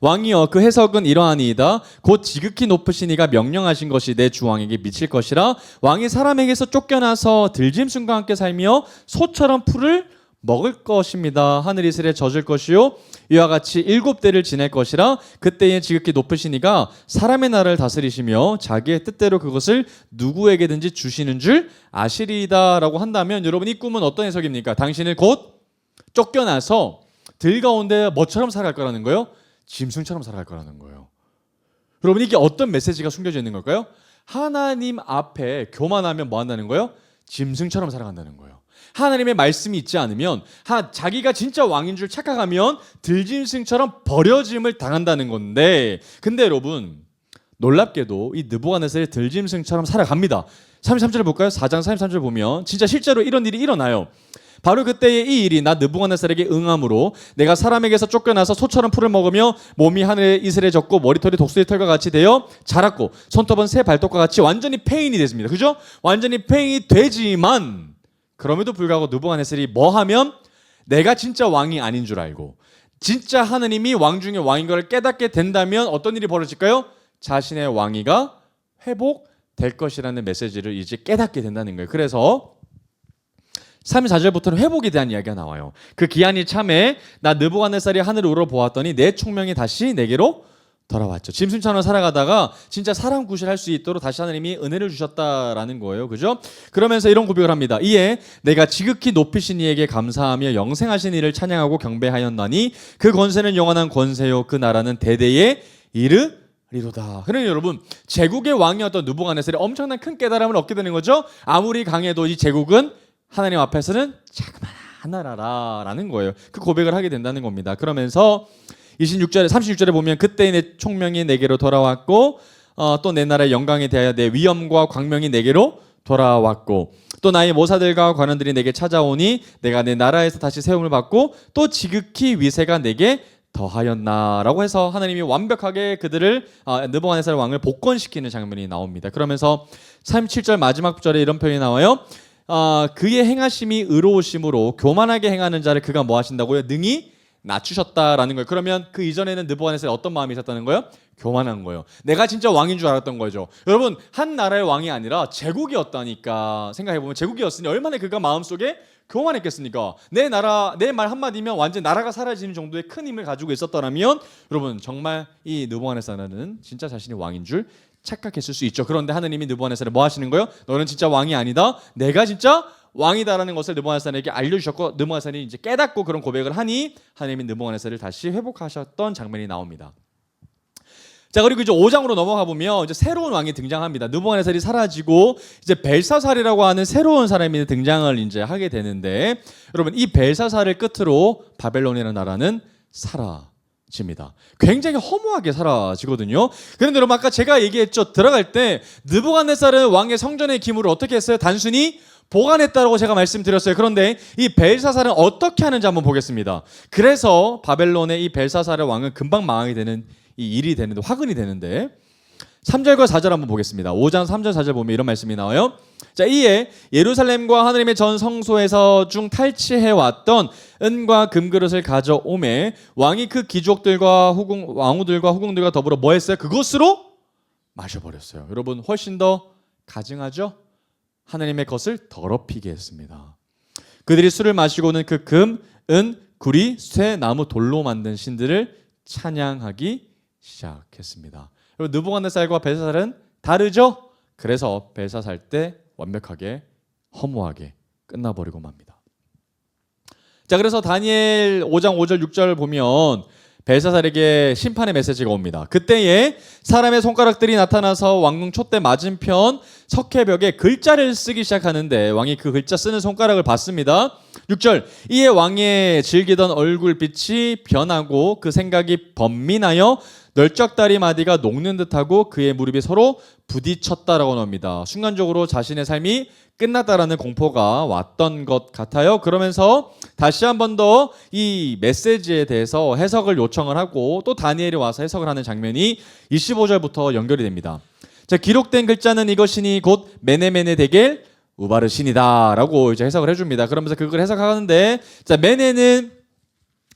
왕이여 그 해석은 이러하니이다. 곧 지극히 높으신 이가 명령하신 것이 내 주왕에게 미칠 것이라. 왕이 사람에게서 쫓겨나서 들짐승과 함께 살며 소처럼 풀을 먹을 것입니다. 하늘 이슬에 젖을 것이요 이와 같이 7대를 지낼 것이라. 그때에 지극히 높으신 이가 사람의 나라를 다스리시며 자기의 뜻대로 그것을 누구에게든지 주시는 줄 아시리이다 라고 한다면 여러분 이 꿈은 어떤 해석입니까? 당신을 곧 쫓겨나서 들 가운데 뭐처럼 살아갈 거라는 거예요? 짐승처럼 살아갈 거라는 거예요. 여러분 이게 어떤 메시지가 숨겨져 있는 걸까요? 하나님 앞에 교만하면 뭐 한다는 거예요? 짐승처럼 살아간다는 거예요. 하나님의 말씀이 있지 않으면 자기가 진짜 왕인 줄 착각하면 들짐승처럼 버려짐을 당한다는 건데, 근데 여러분 놀랍게도 이 느부갓네살이 들짐승처럼 살아갑니다. 33절 볼까요? 4장 33절 보면 진짜 실제로 이런 일이 일어나요. 바로 그때의 이 일이 나 느부갓네살에게 응함으로 내가 사람에게서 쫓겨나서 소처럼 풀을 먹으며 몸이 하늘에 이슬에 젖고 머리털이 독수리 털과 같이 되어 자랐고 손톱은 새 발톱과 같이 완전히 폐인이 됐습니다. 그죠? 완전히 폐인이 되지만 그럼에도 불구하고 느부갓네살이 뭐 하면 내가 진짜 왕이 아닌 줄 알고 진짜 하느님이 왕 중에 왕인 걸 깨닫게 된다면 어떤 일이 벌어질까요? 자신의 왕위가 회복될 것이라는 메시지를 이제 깨닫게 된다는 거예요. 그래서 34절부터는 회복에 대한 이야기가 나와요. 그 기한이 참에 나 느부갓네살이 하늘을 우러보았더니 내 총명이 다시 내게로 돌아왔죠. 짐승처럼 살아가다가 진짜 사람 구실할 수 있도록 다시 하나님이 은혜를 주셨다라는 거예요. 그죠? 그러면서 이런 고백을 합니다. 이에 내가 지극히 높이신 이에게 감사하며 영생하신 이를 찬양하고 경배하였나니 그 권세는 영원한 권세요 그 나라는 대대에 이르리로다. 그러니 여러분 제국의 왕이었던 느부갓네살이 엄청난 큰 깨달음을 얻게 되는 거죠. 아무리 강해도 이 제국은 하나님 앞에서는 자그마한 나라라는 거예요. 그 고백을 하게 된다는 겁니다. 그러면서 36절에 보면 그때 내 총명이 내게로 돌아왔고 또 내 나라의 영광에 대하여 내 위엄과 광명이 내게로 돌아왔고 또 나의 모사들과 관원들이 내게 찾아오니 내가 내 나라에서 다시 세움을 받고 또 지극히 위세가 내게 더하였나라고 해서 하나님이 완벽하게 그들을 느부갓네살 왕을 복권시키는 장면이 나옵니다. 그러면서 37절 마지막 절에 이런 표현이 나와요. 그의 행하심이 의로우심으로 교만하게 행하는 자를 그가 뭐 하신다고요? 능히 낮추셨다라는 거예요. 그러면 그 이전에는 느부갓네살에 어떤 마음이 있었다는 거예요? 교만한 거예요. 내가 진짜 왕인 줄 알았던 거죠. 여러분, 한 나라의 왕이 아니라 제국이었다니까. 생각해보면 제국이었으니 얼마나 그가 마음속에 교만했겠습니까? 내 나라, 내 말 한마디면 완전 나라가 사라지는 정도의 큰 힘을 가지고 있었더라면 여러분, 정말 이 느부갓네살은 진짜 자신이 왕인 줄 착각했을 수 있죠. 그런데 하나님이 느부갓네살을 뭐 하시는 거예요? 너는 진짜 왕이 아니다. 내가 진짜 왕이다라는 것을 느부갓네살에게 알려주셨고, 느부갓네살이 이제 깨닫고 그런 고백을 하니 하나님이 느부갓네살을 다시 회복하셨던 장면이 나옵니다. 자, 그리고 이제 5장으로 넘어가 보면 이제 새로운 왕이 등장합니다. 느부갓네살이 사라지고 이제 벨사살이라고 하는 새로운 사람이 등장을 이제 하게 되는데, 여러분, 이 벨사살을 끝으로 바벨론이라는 나라는 사라집니다. 굉장히 허무하게 사라지거든요. 그런데 여러분, 아까 제가 얘기했죠. 들어갈 때 느부갓네살은 왕의 성전의 기물을 어떻게 했어요? 단순히 보관했다라고 제가 말씀드렸어요. 그런데 이 벨사살은 어떻게 하는지 한번 보겠습니다. 그래서 바벨론의 이 벨사살의 왕은 금방 망하게 되는 이 일이 되는데, 화근이 되는데, 3절과 4절 한번 보겠습니다. 5장 3절 4절 보면 이런 말씀이 나와요. 자, 이에 예루살렘과 하나님의 전 성소에서 중 탈취해 왔던 은과 금그릇을 가져오매 왕이 그 귀족들과 왕후들과 후궁들과 더불어 뭐 했어요? 그것으로 마셔버렸어요. 여러분, 훨씬 더 가증하죠? 하나님의 것을 더럽히게 했습니다. 그들이 술을 마시고는 그 금, 은, 구리, 쇠, 나무, 돌로 만든 신들을 찬양하기 시작했습니다. 느부갓네살과 벨사살은 다르죠? 그래서 벨사살 때 완벽하게 허무하게 끝나버리고 맙니다. 자, 그래서 다니엘 5장 5절 6절 보면 벨사살에게 심판의 메시지가 옵니다. 그때에 사람의 손가락들이 나타나서 왕궁 촛대 맞은편 석회벽에 글자를 쓰기 시작하는데 왕이 그 글자 쓰는 손가락을 봤습니다. 6절, 이에 왕의 즐기던 얼굴빛이 변하고 그 생각이 번민하여 널쩍다리 마디가 녹는 듯하고 그의 무릎이 서로 부딪혔다라고 나옵니다. 순간적으로 자신의 삶이 끝났다라는 공포가 왔던 것 같아요. 그러면서 다시 한 번 더 이 메시지에 대해서 해석을 요청을 하고 또 다니엘이 와서 해석을 하는 장면이 25절부터 연결이 됩니다. 자, 기록된 글자는 이것이니 곧 메네메네 데겔 우바르신이다 라고 이제 해석을 해줍니다. 그러면서 그걸 해석하는데, 자, 메네는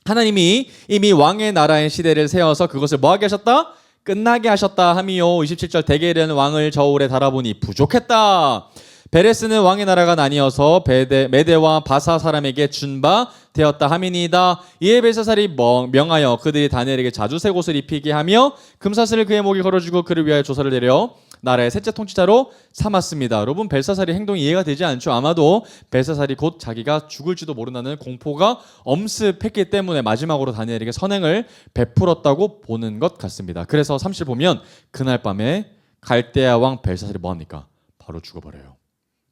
하나님이 이미 왕의 나라의 시대를 세워서 그것을 뭐하게 하셨다? 끝나게 하셨다 함이요. 27절, 데겔은 왕을 저울에 달아보니 부족했다. 베레스는 왕의 나라가 나뉘어서 메대와 바사 사람에게 준 바 되었다 함이니이다. 이에 벨사살이 명하여 그들이 다니엘에게 자주 새 옷을 입히게 하며 금사슬을 그의 목에 걸어주고 그를 위하여 조사를 내려 나라의 셋째 통치자로 삼았습니다. 여러분, 벨사살의 행동이 이해가 되지 않죠. 아마도 벨사살이 곧 자기가 죽을지도 모른다는 공포가 엄습했기 때문에 마지막으로 다니엘에게 선행을 베풀었다고 보는 것 같습니다. 그래서 30 보면 그날 밤에 갈대아 왕 벨사살이 뭐합니까? 바로 죽어버려요.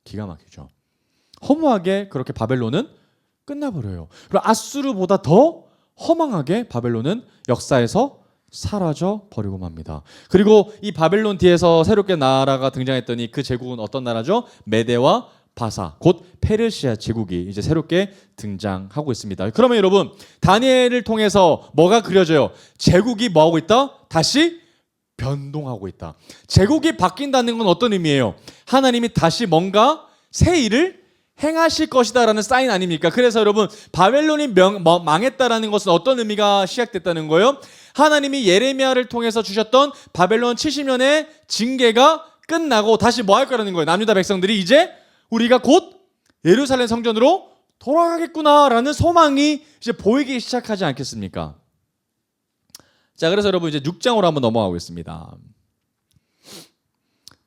기가 막히죠. 허무하게 그렇게 바벨론은 끝나버려요. 그리고 아수르보다 더 허망하게 바벨론은 역사에서 사라져 버리고 맙니다. 그리고 이 바벨론 뒤에서 새롭게 나라가 등장했더니 그 제국은 어떤 나라죠? 메대와 바사, 곧 페르시아 제국이 이제 새롭게 등장하고 있습니다. 그러면 여러분, 다니엘을 통해서 뭐가 그려져요? 제국이 뭐하고 있다? 다시 변동하고 있다. 제국이 바뀐다는 건 어떤 의미예요? 하나님이 다시 뭔가 새 일을 행하실 것이다라는 사인 아닙니까? 그래서 여러분, 바벨론이 망했다라는 것은 어떤 의미가 시작됐다는 거예요? 하나님이 예레미야를 통해서 주셨던 바벨론 70년의 징계가 끝나고 다시 뭐 할 거라는 거예요? 남유다 백성들이 이제 우리가 곧 예루살렘 성전으로 돌아가겠구나라는 소망이 이제 보이기 시작하지 않겠습니까? 자, 그래서 여러분 이제 6장으로 한번 넘어가겠습니다.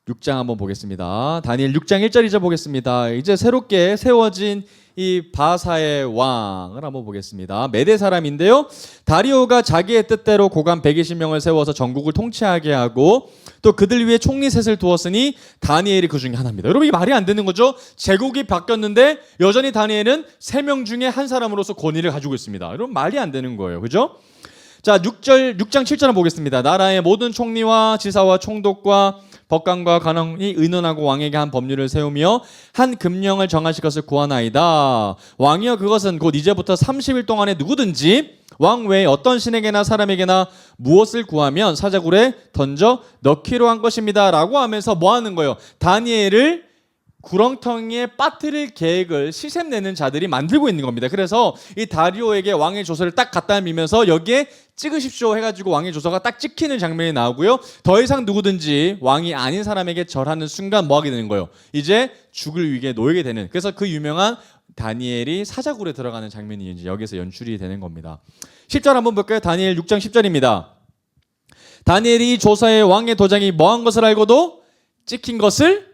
6장 한번 보겠습니다. 다니엘 6장 1절 2절 보겠습니다. 이제 새롭게 세워진 이 바사의 왕을 한번 보겠습니다. 메대 사람인데요. 다리오가 자기의 뜻대로 고관 120명을 세워서 전국을 통치하게 하고 또 그들 위에 총리 셋을 두었으니 다니엘이 그 중에 하나입니다. 여러분, 이게 말이 안 되는 거죠? 제국이 바뀌었는데 여전히 다니엘은 3명 중에 한 사람으로서 권위를 가지고 있습니다. 여러분, 말이 안 되는 거예요. 그죠? 자, 6장 7절 보겠습니다. 나라의 모든 총리와 지사와 총독과 법관과 관원이 의논하고 왕에게 한 법률을 세우며 한 금령을 정하실 것을 구하나이다. 왕이여 그것은 곧 이제부터 30일 동안에 누구든지 왕 외에 어떤 신에게나 사람에게나 무엇을 구하면 사자굴에 던져 넣기로 한 것입니다. 라고 하면서 뭐 하는 거예요? 다니엘을 구렁텅이에 빠뜨릴 계획을 시샘내는 자들이 만들고 있는 겁니다. 그래서 이 다리오에게 왕의 조서를 딱 갖다 밀면서 여기에 찍으십시오 해가지고 왕의 조서가 딱 찍히는 장면이 나오고요. 더 이상 누구든지 왕이 아닌 사람에게 절하는 순간 뭐 하게 되는 거예요? 이제 죽을 위기에 놓이게 되는. 그래서 그 유명한 다니엘이 사자굴에 들어가는 장면이 이제 여기서 연출이 되는 겁니다. 10절 한번 볼까요? 다니엘 6장 10절입니다. 다니엘이 조서에 왕의 도장이 뭐한 것을 알고도 찍힌 것을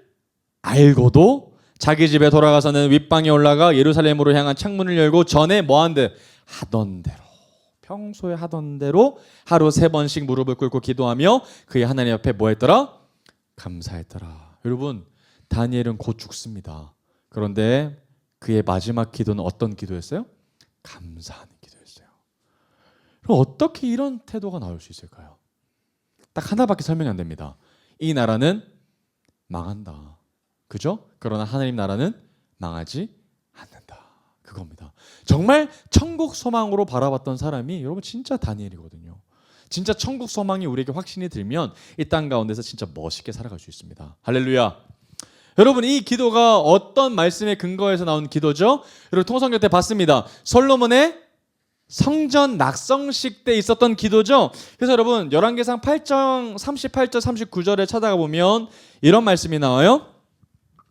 알고도 자기 집에 돌아가서는 윗방에 올라가 예루살렘으로 향한 창문을 열고 전에 뭐한데 하던 대로 평소에 하던 대로 하루 3번씩 무릎을 꿇고 기도하며 그의 하나님 앞에 뭐 했더라? 감사했더라. 여러분 다니엘은 곧 죽습니다. 그런데 그의 마지막 기도는 어떤 기도였어요? 감사하는 기도였어요. 그럼 어떻게 이런 태도가 나올 수 있을까요? 딱 하나밖에 설명이 안 됩니다. 이 나라는 망한다. 그죠? 그러나 하나님 나라는 망하지 않는다. 그겁니다. 정말 천국 소망으로 바라봤던 사람이 여러분 진짜 다니엘이거든요. 진짜 천국 소망이 우리에게 확신이 들면 이 땅 가운데서 진짜 멋있게 살아갈 수 있습니다. 할렐루야. 여러분 이 기도가 어떤 말씀의 근거에서 나온 기도죠? 여러분 통성교 때 봤습니다. 솔로몬의 성전 낙성식 때 있었던 기도죠. 그래서 여러분 열왕기상 8장 38절 39절에 찾아가 보면 이런 말씀이 나와요.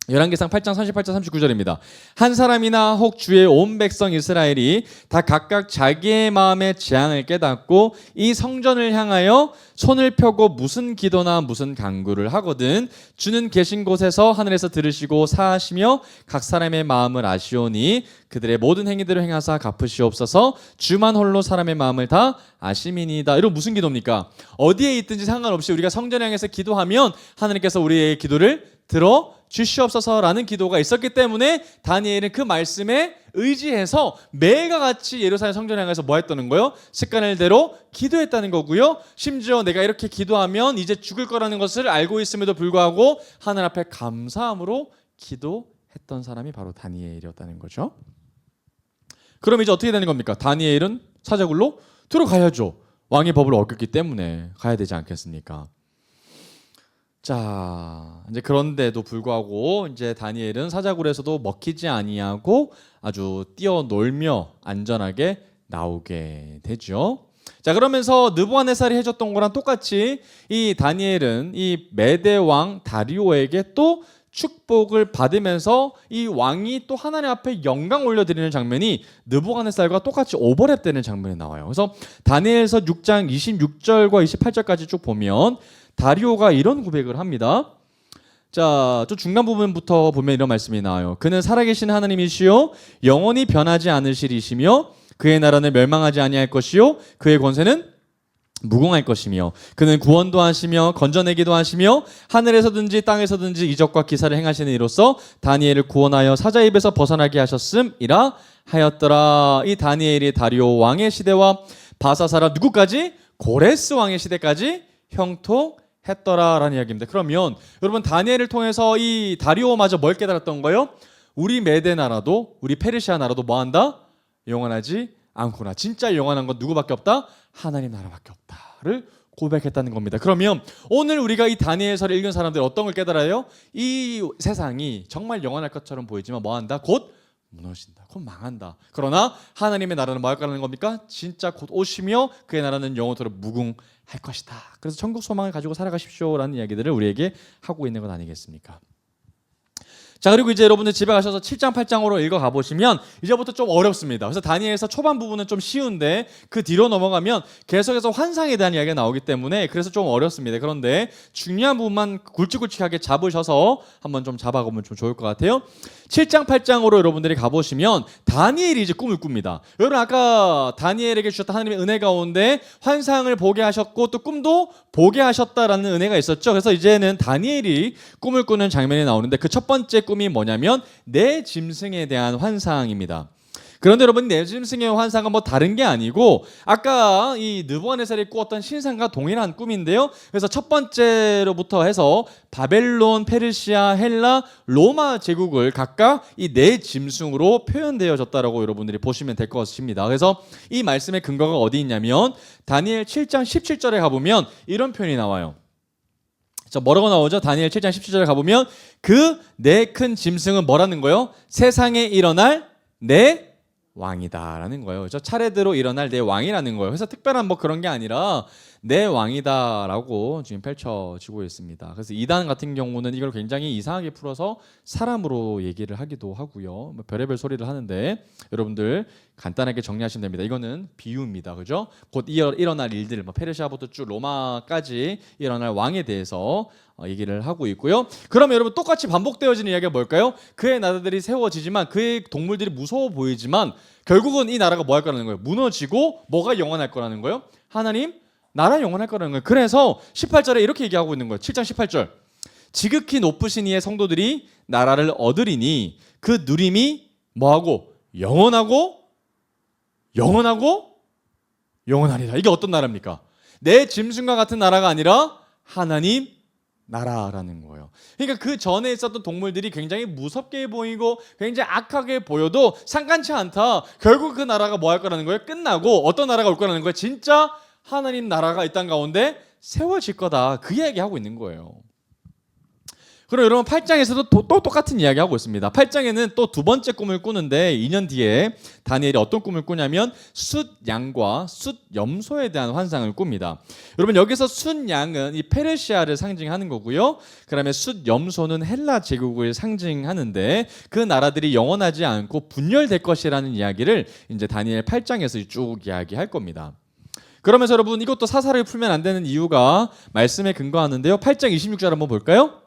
열왕기상 8장 38절 39절입니다. 한 사람이나 혹 주의 온 백성 이스라엘이 다 각각 자기의 마음의 재앙을 깨닫고 이 성전을 향하여 손을 펴고 무슨 기도나 무슨 간구를 하거든 주는 계신 곳에서 하늘에서 들으시고 사하시며 각 사람의 마음을 아시오니 그들의 모든 행위들을 행하사 갚으시옵소서. 주만 홀로 사람의 마음을 다 아심이니이다. 이런 무슨 기도입니까? 어디에 있든지 상관없이 우리가 성전 향해서 기도하면 하나님께서 우리의 기도를 들어 주시옵소서라는 기도가 있었기 때문에 다니엘은 그 말씀에 의지해서 매일과 같이 예루살렘 성전에 향해서 뭐 했다는 거예요? 습관을 대로 기도했다는 거고요. 심지어 내가 이렇게 기도하면 이제 죽을 거라는 것을 알고 있음에도 불구하고 하늘 앞에 감사함으로 기도했던 사람이 바로 다니엘이었다는 거죠. 그럼 이제 어떻게 되는 겁니까? 다니엘은 사자굴로 들어가야죠. 왕의 법을 어겼기 때문에 가야 되지 않겠습니까? 자, 이제 그런데도 불구하고 이제 다니엘은 사자굴에서도 먹히지 아니하고 아주 뛰어놀며 안전하게 나오게 되죠. 자, 그러면서 느부갓네살이 해줬던 거랑 똑같이 이 다니엘은 이 메대 왕 다리오에게 또 축복을 받으면서 이 왕이 또 하나님 앞에 영광 올려드리는 장면이 느부갓네살과 똑같이 오버랩되는 장면이 나와요. 그래서 다니엘서 6장 26절과 28절까지 쭉 보면 다리오가 이런 고백을 합니다. 자, 저 중간 부분부터 보면 이런 말씀이 나와요. 그는 살아계신 하나님이시요 영원히 변하지 않으시리시며 그의 나라는 멸망하지 아니할 것이요 그의 권세는 무궁할 것이며 그는 구원도 하시며 건져내기도 하시며 하늘에서든지 땅에서든지 이적과 기사를 행하시는 이로써 다니엘을 구원하여 사자 입에서 벗어나게 하셨음이라 하였더라. 이 다니엘이 다리오 왕의 시대와 바사사라 누구까지? 고레스 왕의 시대까지 형통했더라라는 이야기입니다. 그러면 여러분 다니엘을 통해서 이 다리오마저 뭘 깨달았던 거예요? 우리 메대 나라도 우리 페르시아 나라도 뭐한다? 영원하지 않구나. 진짜 영원한 건 누구밖에 없다? 하나님 나라밖에 없다를 고백했다는 겁니다. 그러면 오늘 우리가 이 다니엘서를 읽은 사람들 어떤 걸 깨달아요? 이 세상이 정말 영원할 것처럼 보이지만 뭐한다? 곧 무너진다. 곧 망한다. 그러나 하나님의 나라는 뭐 할 거라는 겁니까? 진짜 곧 오시며 그의 나라는 영원토록 무궁할 것이다. 그래서 천국 소망을 가지고 살아가십시오라는 이야기들을 우리에게 하고 있는 건 아니겠습니까? 자, 그리고 이제 여러분들 집에 가셔서 7장 8장으로 읽어가 보시면 이제부터 좀 어렵습니다. 그래서 다니엘서 초반 부분은 좀 쉬운데 그 뒤로 넘어가면 계속해서 환상에 대한 이야기가 나오기 때문에 그래서 좀 어렵습니다. 그런데 중요한 부분만 굵직굵직하게 잡으셔서 한번 좀 잡아보면 좀 좋을 것 같아요. 7장 8장으로 여러분들이 가보시면 다니엘이 이제 꿈을 꿉니다. 여러분 아까 다니엘에게 주셨던 하나님의 은혜 가운데 환상을 보게 하셨고 또 꿈도 보게 하셨다라는 은혜가 있었죠. 그래서 이제는 다니엘이 꿈을 꾸는 장면이 나오는데 그 첫 번째 꿈이 뭐냐면 내 짐승에 대한 환상입니다. 그런데 여러분, 내 짐승의 환상은 뭐 다른 게 아니고 아까 이 느부갓네살이 꾸었던 신상과 동일한 꿈인데요. 그래서 첫 번째로부터 해서 바벨론, 페르시아, 헬라, 로마 제국을 각각 이 네 짐승으로 표현되어졌다라고 여러분들이 보시면 될 것 같습니다. 그래서 이 말씀의 근거가 어디 있냐면 다니엘 7장 17절에 가보면 이런 표현이 나와요. 자, 뭐라고 나오죠? 다니엘 7장 17절에 가보면 그 네 큰 짐승은 뭐라는 거예요? 세상에 일어날 내 왕이다라는 거예요. 그렇죠? 차례대로 일어날 내 왕이라는 거예요. 그래서 특별한 뭐 그런 게 아니라 내 왕이다라고 지금 펼쳐지고 있습니다. 그래서 이단 같은 경우는 이걸 굉장히 이상하게 풀어서 사람으로 얘기를 하기도 하고요. 뭐 별의별 소리를 하는데 여러분들 간단하게 정리하시면 됩니다. 이거는 비유입니다. 그죠? 곧 일어날 일들, 뭐 페르시아부터 쭉 로마까지 일어날 왕에 대해서 얘기를 하고 있고요. 그러면 여러분 똑같이 반복되어지는 이야기가 뭘까요? 그의 나라들이 세워지지만 그의 동물들이 무서워 보이지만 결국은 이 나라가 뭐 할 거라는 거예요? 무너지고 뭐가 영원할 거라는 거예요? 하나님 나라 영원할 거라는 거예요. 그래서 18절에 이렇게 얘기하고 있는 거예요. 7장 18절. 지극히 높으신 이의 성도들이 나라를 얻으리니 그 누림이 뭐하고? 영원하고 영원하리라. 이게 어떤 나라입니까? 내 짐승과 같은 나라가 아니라 하나님 나라라는 거예요. 그러니까 그 전에 있었던 동물들이 굉장히 무섭게 보이고 굉장히 악하게 보여도 상관치 않다. 결국 그 나라가 뭐 할 거라는 거예요? 끝나고 어떤 나라가 올 거라는 거예요? 진짜 하나님 나라가 이 땅 가운데 세워질 거다. 그 이야기하고 있는 거예요. 그럼 여러분 8장에서도 또 똑같은 이야기하고 있습니다. 8장에는 또 두 번째 꿈을 꾸는데 2년 뒤에 다니엘이 어떤 꿈을 꾸냐면 숫양과 숫염소에 대한 환상을 꿉니다. 여러분 여기서 숫양은 이 페르시아를 상징하는 거고요. 그다음에 숫염소는 헬라 제국을 상징하는데 그 나라들이 영원하지 않고 분열될 것이라는 이야기를 이제 다니엘 8장에서 쭉 이야기할 겁니다. 그러면서 여러분 이것도 사사를 풀면 안 되는 이유가 말씀에 근거하는데요. 8장 26절 한번 볼까요?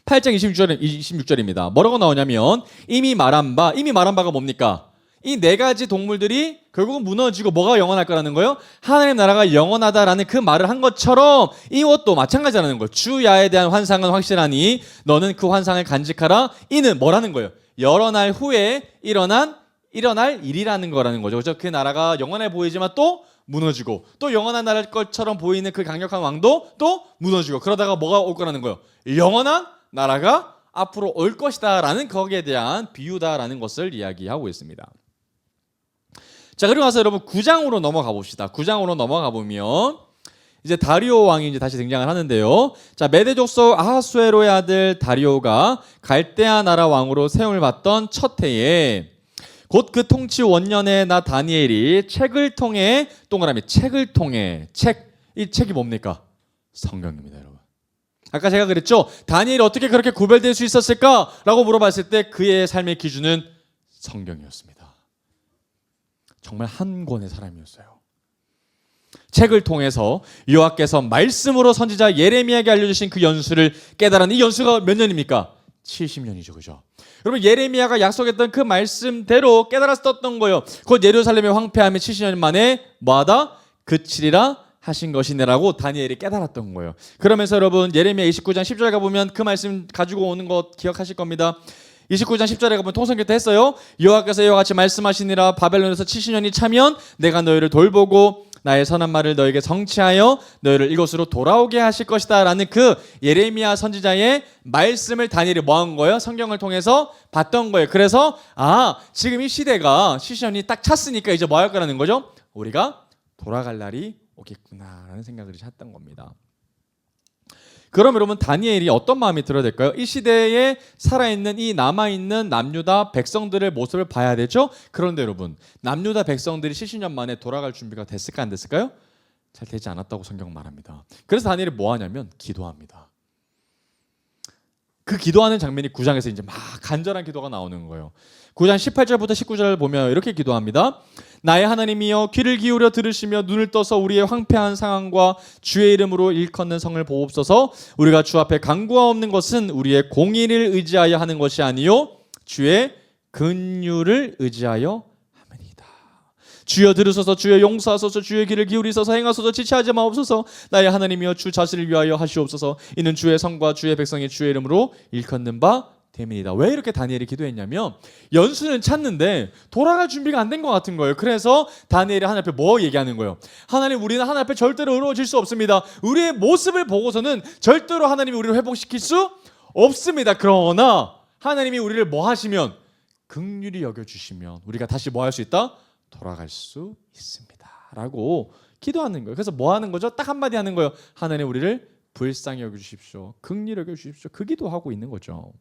8장 26절입니다. 뭐라고 나오냐면 이미 말한 바가 뭡니까? 이 네 가지 동물들이 결국은 무너지고 뭐가 영원할 거라는 거예요? 하나님 나라가 영원하다라는 그 말을 한 것처럼 이것도 마찬가지라는 거예요. 주야에 대한 환상은 확실하니 너는 그 환상을 간직하라. 이는 뭐라는 거예요? 여러 날 후에 일어날 일이라는 거라는 거죠. 그렇죠? 그 나라가 영원해 보이지만 또 무너지고 또 영원한 나라일 것처럼 보이는 그 강력한 왕도 또 무너지고 그러다가 뭐가 올 거라는 거예요? 영원한 나라가 앞으로 올 것이다 라는 거기에 대한 비유다라는 것을 이야기하고 있습니다. 자, 그리고 나서 여러분 9장으로 넘어가 봅시다. 9장으로 넘어가 보면 이제 다리오 왕이 이제 다시 등장을 하는데요. 자, 메대 족속 아하수에로의 아들 다리오가 갈대아 나라 왕으로 세움을 받던 첫 해에 곧 그 통치 원년에 나 다니엘이 책을 통해 동그라미 이 책이 뭡니까? 성경입니다, 여러분. 아까 제가 그랬죠. 다니엘이 어떻게 그렇게 구별될 수 있었을까라고 물어봤을 때 그의 삶의 기준은 성경이었습니다. 정말 한 권의 사람이었어요. 책을 통해서 여호와께서 말씀으로 선지자 예레미야에게 알려주신 그 연수를 깨달은 이 연수가 몇 년입니까? 70년이죠. 그죠? 여러분 예레미야가 약속했던 그 말씀대로 깨달았었던 거예요. 곧 예루살렘의 황폐함이 70년 만에 뭐하다? 그치리라 하신 것이네라고 다니엘이 깨달았던 거예요. 그러면서 여러분 예레미야 29장 10절에 가보면 그 말씀 가지고 오는 것 기억하실 겁니다. 29장 10절에 가보면 통성교 때 했어요. 여호와께서 이와 같이 말씀하시니라 바벨론에서 70년이 차면 내가 너희를 돌보고 나의 선한 말을 너에게 성취하여 너희를 이곳으로 돌아오게 하실 것이다 라는 그 예레미야 선지자의 말씀을 다니엘이 뭐 한 거예요? 성경을 통해서 봤던 거예요. 그래서 지금 이 시대가 70년이 딱 찼으니까 이제 뭐 할 거라는 거죠? 우리가 돌아갈 날이 오겠구나라는 생각을 했던 겁니다. 그럼 여러분 다니엘이 어떤 마음이 들어야 될까요? 이 시대에 살아있는 이 남아있는 남유다 백성들의 모습을 봐야 되죠. 그런데 여러분 남유다 백성들이 70년 만에 돌아갈 준비가 됐을까 안 됐을까요? 잘 되지 않았다고 성경은 말합니다. 그래서 다니엘이 뭐 하냐면 기도합니다. 그 기도하는 장면이 9장에서 이제 막 간절한 기도가 나오는 거예요. 9장 18절부터 19절 보면 이렇게 기도합니다. 나의 하나님이여 귀를 기울여 들으시며 눈을 떠서 우리의 황폐한 상황과 주의 이름으로 일컫는 성을 보옵소서. 우리가 주 앞에 간구가 없는 것은 우리의 공의를 의지하여 하는 것이 아니요 주의 긍휼을 의지하여 함이니이다. 주여 들으소서. 주여 용서하소서. 주의 귀를 기울이소서. 행하소서. 지체하지 마옵소서. 나의 하나님이여 주 자신을 위하여 하시옵소서. 이는 주의 성과 주의 백성이 주의 이름으로 일컫는 바 됨이다. 왜 이렇게 다니엘이 기도했냐면 연수는 찾는데 돌아갈 준비가 안 된 것 같은 거예요. 그래서 다니엘이 하나님 앞에 뭐 얘기하는 거예요? 하나님, 우리는 하나님 앞에 절대로 의로워질 수 없습니다. 우리의 모습을 보고서는 절대로 하나님이 우리를 회복시킬 수 없습니다. 그러나 하나님이 우리를 뭐 하시면, 긍휼히 여겨주시면 우리가 다시 뭐 할 수 있다? 돌아갈 수 있습니다 라고 기도하는 거예요. 그래서 뭐 하는 거죠? 딱 한마디 하는 거예요. 하나님, 우리를 불쌍히 여겨주십시오. 긍휼히 여겨주십시오. 그 기도하고 있는 거죠.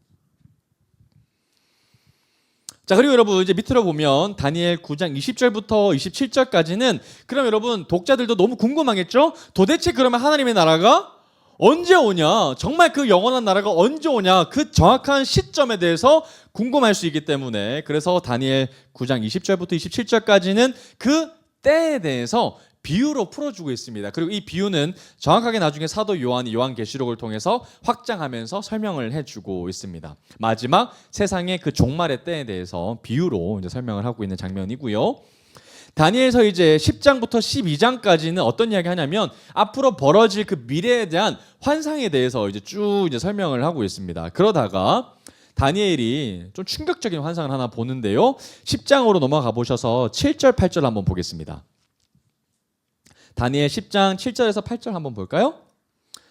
자, 그리고 여러분 이제 밑으로 보면 다니엘 9장 20절부터 27절까지는, 그럼 여러분 독자들도 너무 궁금하겠죠? 도대체 그러면 하나님의 나라가 언제 오냐, 정말 그 영원한 나라가 언제 오냐, 그 정확한 시점에 대해서 궁금할 수 있기 때문에, 그래서 다니엘 9장 20절부터 27절까지는 그 때에 대해서 비유로 풀어주고 있습니다. 그리고 이 비유는 정확하게 나중에 사도 요한이 요한계시록을 통해서 확장하면서 설명을 해주고 있습니다. 마지막 세상의 그 종말의 때에 대해서 비유로 이제 설명을 하고 있는 장면이고요. 다니엘서 이제 10장부터 12장까지는 어떤 이야기 하냐면 앞으로 벌어질 그 미래에 대한 환상에 대해서 이제 쭉 이제 설명을 하고 있습니다. 그러다가 다니엘이 좀 충격적인 환상을 하나 보는데요. 10장으로 넘어가 보셔서 7절, 8절 한번 보겠습니다. 다니엘 10장 7절에서 8절 한번 볼까요?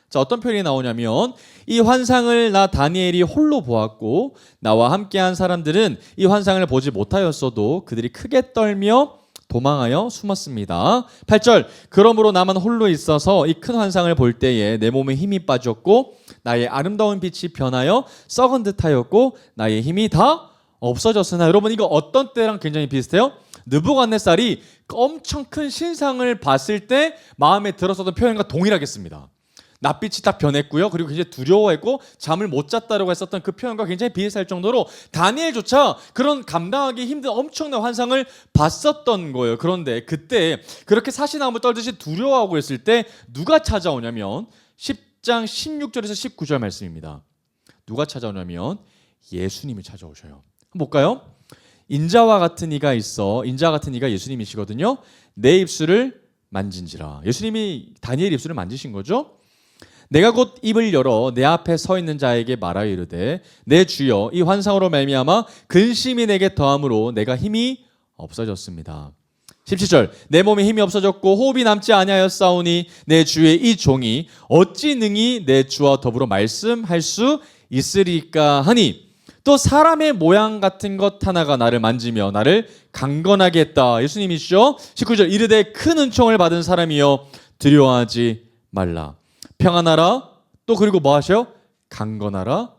자, 어떤 표현이 나오냐면, 이 환상을 나 다니엘이 홀로 보았고 나와 함께한 사람들은 이 환상을 보지 못하였어도 그들이 크게 떨며 도망하여 숨었습니다. 8절, 그러므로 나만 홀로 있어서 이 큰 환상을 볼 때에 내 몸에 힘이 빠졌고 나의 아름다운 빛이 변하여 썩은 듯하였고 나의 힘이 다 없어졌으나. 여러분, 이거 어떤 때랑 굉장히 비슷해요? 느부갓네살이 엄청 큰 신상을 봤을 때 마음에 들었었던 표현과 동일하겠습니다. 낯빛이 딱 변했고요. 그리고 굉장히 두려워했고 잠을 못 잤다라고 했었던 그 표현과 굉장히 비슷할 정도로 다니엘조차 그런 감당하기 힘든 엄청난 환상을 봤었던 거예요. 그런데 그때 그렇게 사시나무 떨듯이 두려워하고 있을 때 누가 찾아오냐면 10장 16절에서 19절 말씀입니다. 누가 찾아오냐면 예수님이 찾아오셔요. 한번 볼까요? 인자와 같은 이가 있어. 인자 같은 이가 예수님이시거든요. 내 입술을 만진지라. 예수님이 다니엘 입술을 만지신 거죠. 내가 곧 입을 열어 내 앞에 서 있는 자에게 말하여 이르되, 내 주여, 이 환상으로 말미암아 근심이 내게 더함으로 내가 힘이 없어졌습니다. 17절, 내 몸에 힘이 없어졌고 호흡이 남지 아니하였사오니 내 주의 이 종이 어찌 능히 내 주와 더불어 말씀할 수 있으리까 하니, 또 사람의 모양 같은 것 하나가 나를 만지며 나를 강건하게 했다. 예수님이시죠. 19절, 이르되 큰 은총을 받은 사람이여 두려워하지 말라. 평안하라. 또 그리고 뭐 하셔요? 강건하라.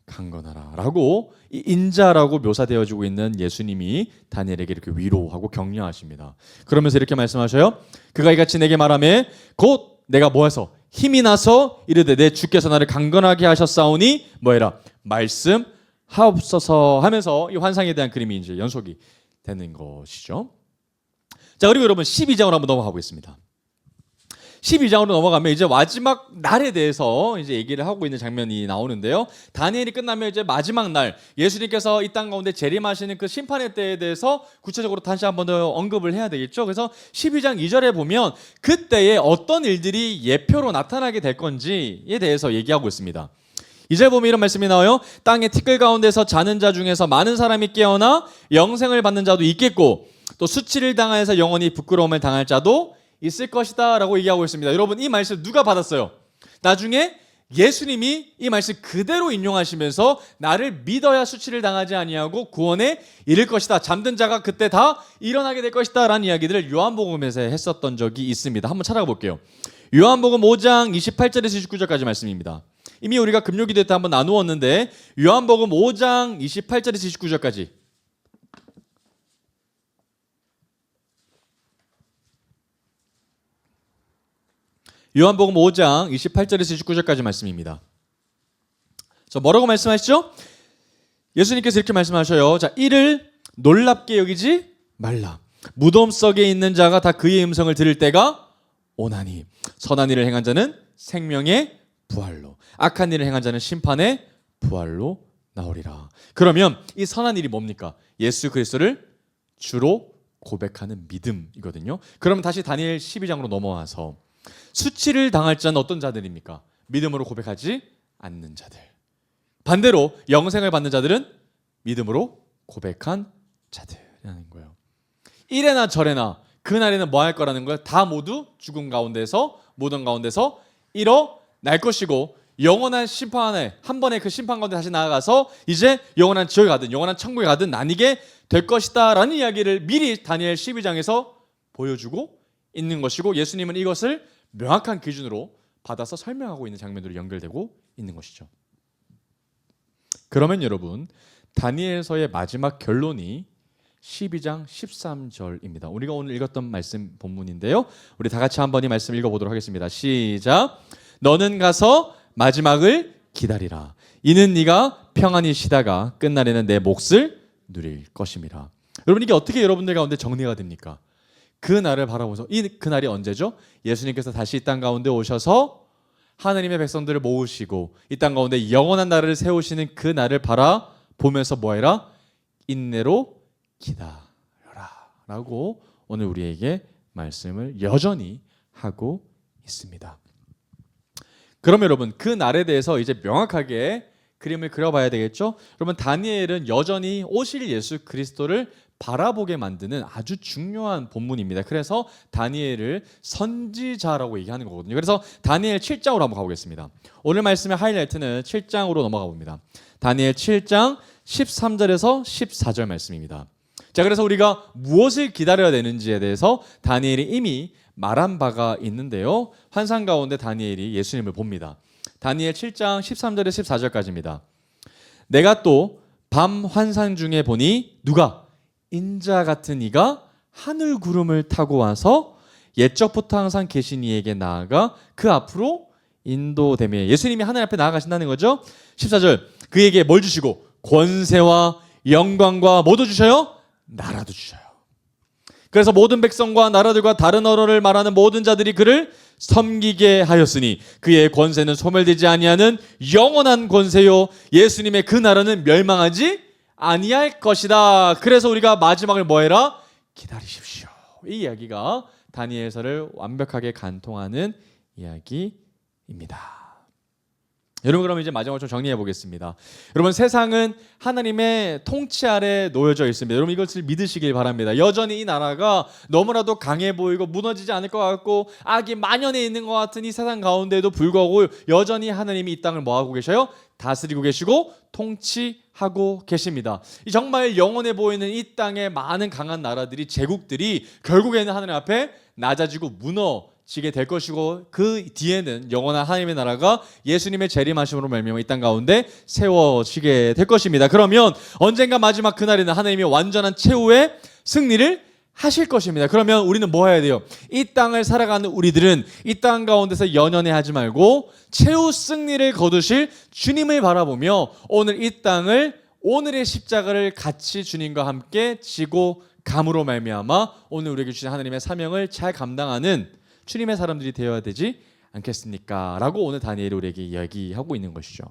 강건하라 라고, 이 인자라고 묘사되어지고 있는 예수님이 다니엘에게 이렇게 위로하고 격려하십니다. 그러면서 이렇게 말씀하셔요. 그가 이같이 내게 말하며 곧 내가 뭐해서 힘이 나서 이르되 내 주께서 나를 강건하게 하셨사오니 뭐해라? 말씀 하옵소서 하면서 이 환상에 대한 그림이 이제 연속이 되는 것이죠. 자, 그리고 여러분 12장으로 한번 넘어가 보겠습니다. 12장으로 넘어가면 이제 마지막 날에 대해서 이제 얘기를 하고 있는 장면이 나오는데요. 다니엘이 끝나면 이제 마지막 날 예수님께서 이 땅 가운데 재림하시는 그 심판의 때에 대해서 구체적으로 다시 한번 더 언급을 해야 되겠죠. 그래서 12장 2절에 보면 그때에 어떤 일들이 예표로 나타나게 될 건지에 대해서 얘기하고 있습니다. 2절 보면 이런 말씀이 나와요. 땅의 티끌 가운데서 자는 자 중에서 많은 사람이 깨어나 영생을 받는 자도 있겠고 또 수치를 당하여서 영원히 부끄러움을 당할 자도 있을 것이다 라고 얘기하고 있습니다. 여러분, 이 말씀 누가 받았어요? 나중에 예수님이 이 말씀 그대로 인용하시면서 나를 믿어야 수치를 당하지 아니하고 구원에 이를 것이다. 잠든 자가 그때 다 일어나게 될 것이다 라는 이야기들을 요한복음에서 했었던 적이 있습니다. 한번 찾아가 볼게요. 요한복음 5장 28절에서 29절까지 말씀입니다. 이미 우리가 금요기도 때 한번 나누었는데 요한복음 5장 28절에서 29절까지 요한복음 5장 28절에서 29절까지 말씀입니다. 자, 뭐라고 말씀하시죠? 예수님께서 이렇게 말씀하셔요. 자, 이를 놀랍게 여기지 말라. 무덤 속에 있는 자가 다 그의 음성을 들을 때가 오나니 선한 일을 행한 자는 생명의 부활로, 악한 일을 행한 자는 심판의 부활로 나오리라. 그러면 이 선한 일이 뭡니까? 예수 그리스도를 주로 고백하는 믿음이거든요. 그러면 다시 다니엘 12장으로 넘어와서 수치를 당할 자는 어떤 자들입니까? 믿음으로 고백하지 않는 자들. 반대로 영생을 받는 자들은 믿음으로 고백한 자들이라는 거예요. 이래나 저래나 그날에는 뭐 할 거라는 걸 다 모두 죽음 가운데서 모든 가운데서 일어날 것이고 영원한 심판에 한 번에 그 심판 가운데 다시 나아가서 이제 영원한 지옥에 가든 영원한 천국에 가든 나뉘게 될 것이다 라는 이야기를 미리 다니엘 12장에서 보여주고 있는 것이고 예수님은 이것을 명확한 기준으로 받아서 설명하고 있는 장면으로 연결되고 있는 것이죠. 그러면 여러분 다니엘서의 마지막 결론이 12장 13절입니다. 우리가 오늘 읽었던 말씀 본문인데요. 우리 다 같이 한번 이 말씀 읽어보도록 하겠습니다. 시작. 너는 가서 마지막을 기다리라. 이는 네가 평안히 쉬다가 끝날에는 내 몫을 누릴 것임이라. 여러분 이게 어떻게 여러분들 가운데 정리가 됩니까? 그 날을 바라보면서 그 날이 언제죠? 예수님께서 다시 이 땅 가운데 오셔서 하나님의 백성들을 모으시고 이 땅 가운데 영원한 나라를 세우시는 그 날을 바라보면서 뭐해라? 인내로 기다려라 라고 오늘 우리에게 말씀을 여전히 하고 있습니다. 그럼 여러분 그 날에 대해서 이제 명확하게 그림을 그려봐야 되겠죠? 여러분 다니엘은 여전히 오실 예수 그리스도를 바라보게 만드는 아주 중요한 본문입니다. 그래서 다니엘을 선지자라고 얘기하는 거거든요. 그래서 다니엘 7장으로 한번 가보겠습니다. 오늘 말씀의 하이라이트는 7장으로 넘어가 봅니다. 다니엘 7장 13절에서 14절 말씀입니다. 자, 그래서 우리가 무엇을 기다려야 되는지에 대해서 다니엘이 이미 말한 바가 있는데요. 환상 가운데 다니엘이 예수님을 봅니다. 다니엘 7장 13절에서 14절까지입니다. 내가 또 밤 환상 중에 보니 누가 인자 같은 이가 하늘 구름을 타고 와서 옛적부터 항상 계신 이에게 나아가 그 앞으로 인도되며 예수님이 하늘 앞에 나아가신다는 거죠. 14절 그에게 뭘 주시고 권세와 영광과 뭐도 주셔요? 나라도 주셔요. 그래서 모든 백성과 나라들과 다른 언어를 말하는 모든 자들이 그를 섬기게 하였으니 그의 권세는 소멸되지 아니하는 영원한 권세요 예수님의 그 나라는 멸망하지 아니할 것이다. 그래서 우리가 마지막을 뭐해라? 기다리십시오. 이 이야기가 다니엘서를 완벽하게 간통하는 이야기입니다. 여러분 그럼 이제 마지막으로 좀 정리해 보겠습니다. 여러분 세상은 하나님의 통치 아래 놓여져 있습니다. 여러분 이것을 믿으시길 바랍니다. 여전히 이 나라가 너무나도 강해 보이고 무너지지 않을 것 같고 악이 만연해 있는 것 같은 이 세상 가운데에도 불구하고 여전히 하나님이 이 땅을 뭐하고 계셔요? 다스리고 계시고 통치하고 계십니다. 이 정말 영원해 보이는 이 땅의 많은 강한 나라들이 제국들이 결국에는 하나님 앞에 낮아지고 무너지게 될 것이고 그 뒤에는 영원한 하나님의 나라가 예수님의 재림하심으로 말미암아 이 땅 가운데 세워지게 될 것입니다. 그러면 언젠가 마지막 그날에는 하나님이 완전한 최후의 승리를 하실 것입니다. 그러면 우리는 뭐 해야 돼요? 이 땅을 살아가는 우리들은 이 땅 가운데서 연연해 하지 말고 최후 승리를 거두실 주님을 바라보며 오늘 이 땅을 오늘의 십자가를 같이 주님과 함께 지고 감으로 말미암아 오늘 우리에게 주신 하나님의 사명을 잘 감당하는 주님의 사람들이 되어야 되지 않겠습니까? 라고 오늘 다니엘이 우리에게 이야기하고 있는 것이죠.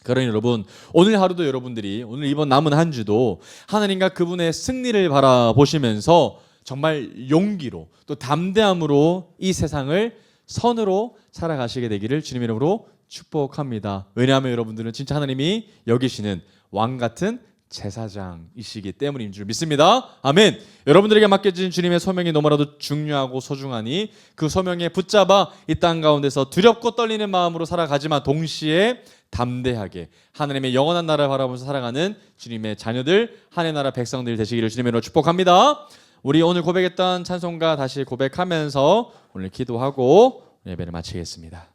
그러니 여러분 오늘 하루도 여러분들이 오늘 이번 남은 한 주도 하나님과 그분의 승리를 바라보시면서 정말 용기로 또 담대함으로 이 세상을 선으로 살아가시게 되기를 주님의 이름으로 축복합니다. 왜냐하면 여러분들은 진짜 하나님이 여기시는 왕 같은 제사장이시기 때문인 줄 믿습니다. 아멘. 여러분들에게 맡겨진 주님의 소명이 너무나도 중요하고 소중하니 그 소명에 붙잡아 이 땅 가운데서 두렵고 떨리는 마음으로 살아가지만 동시에 담대하게 하나님의 영원한 나라를 바라보면서 살아가는 주님의 자녀들, 하나님의 나라 백성들 되시기를 주님으로 축복합니다. 우리 오늘 고백했던 찬송가 다시 고백하면서 오늘 기도하고 예배를 마치겠습니다.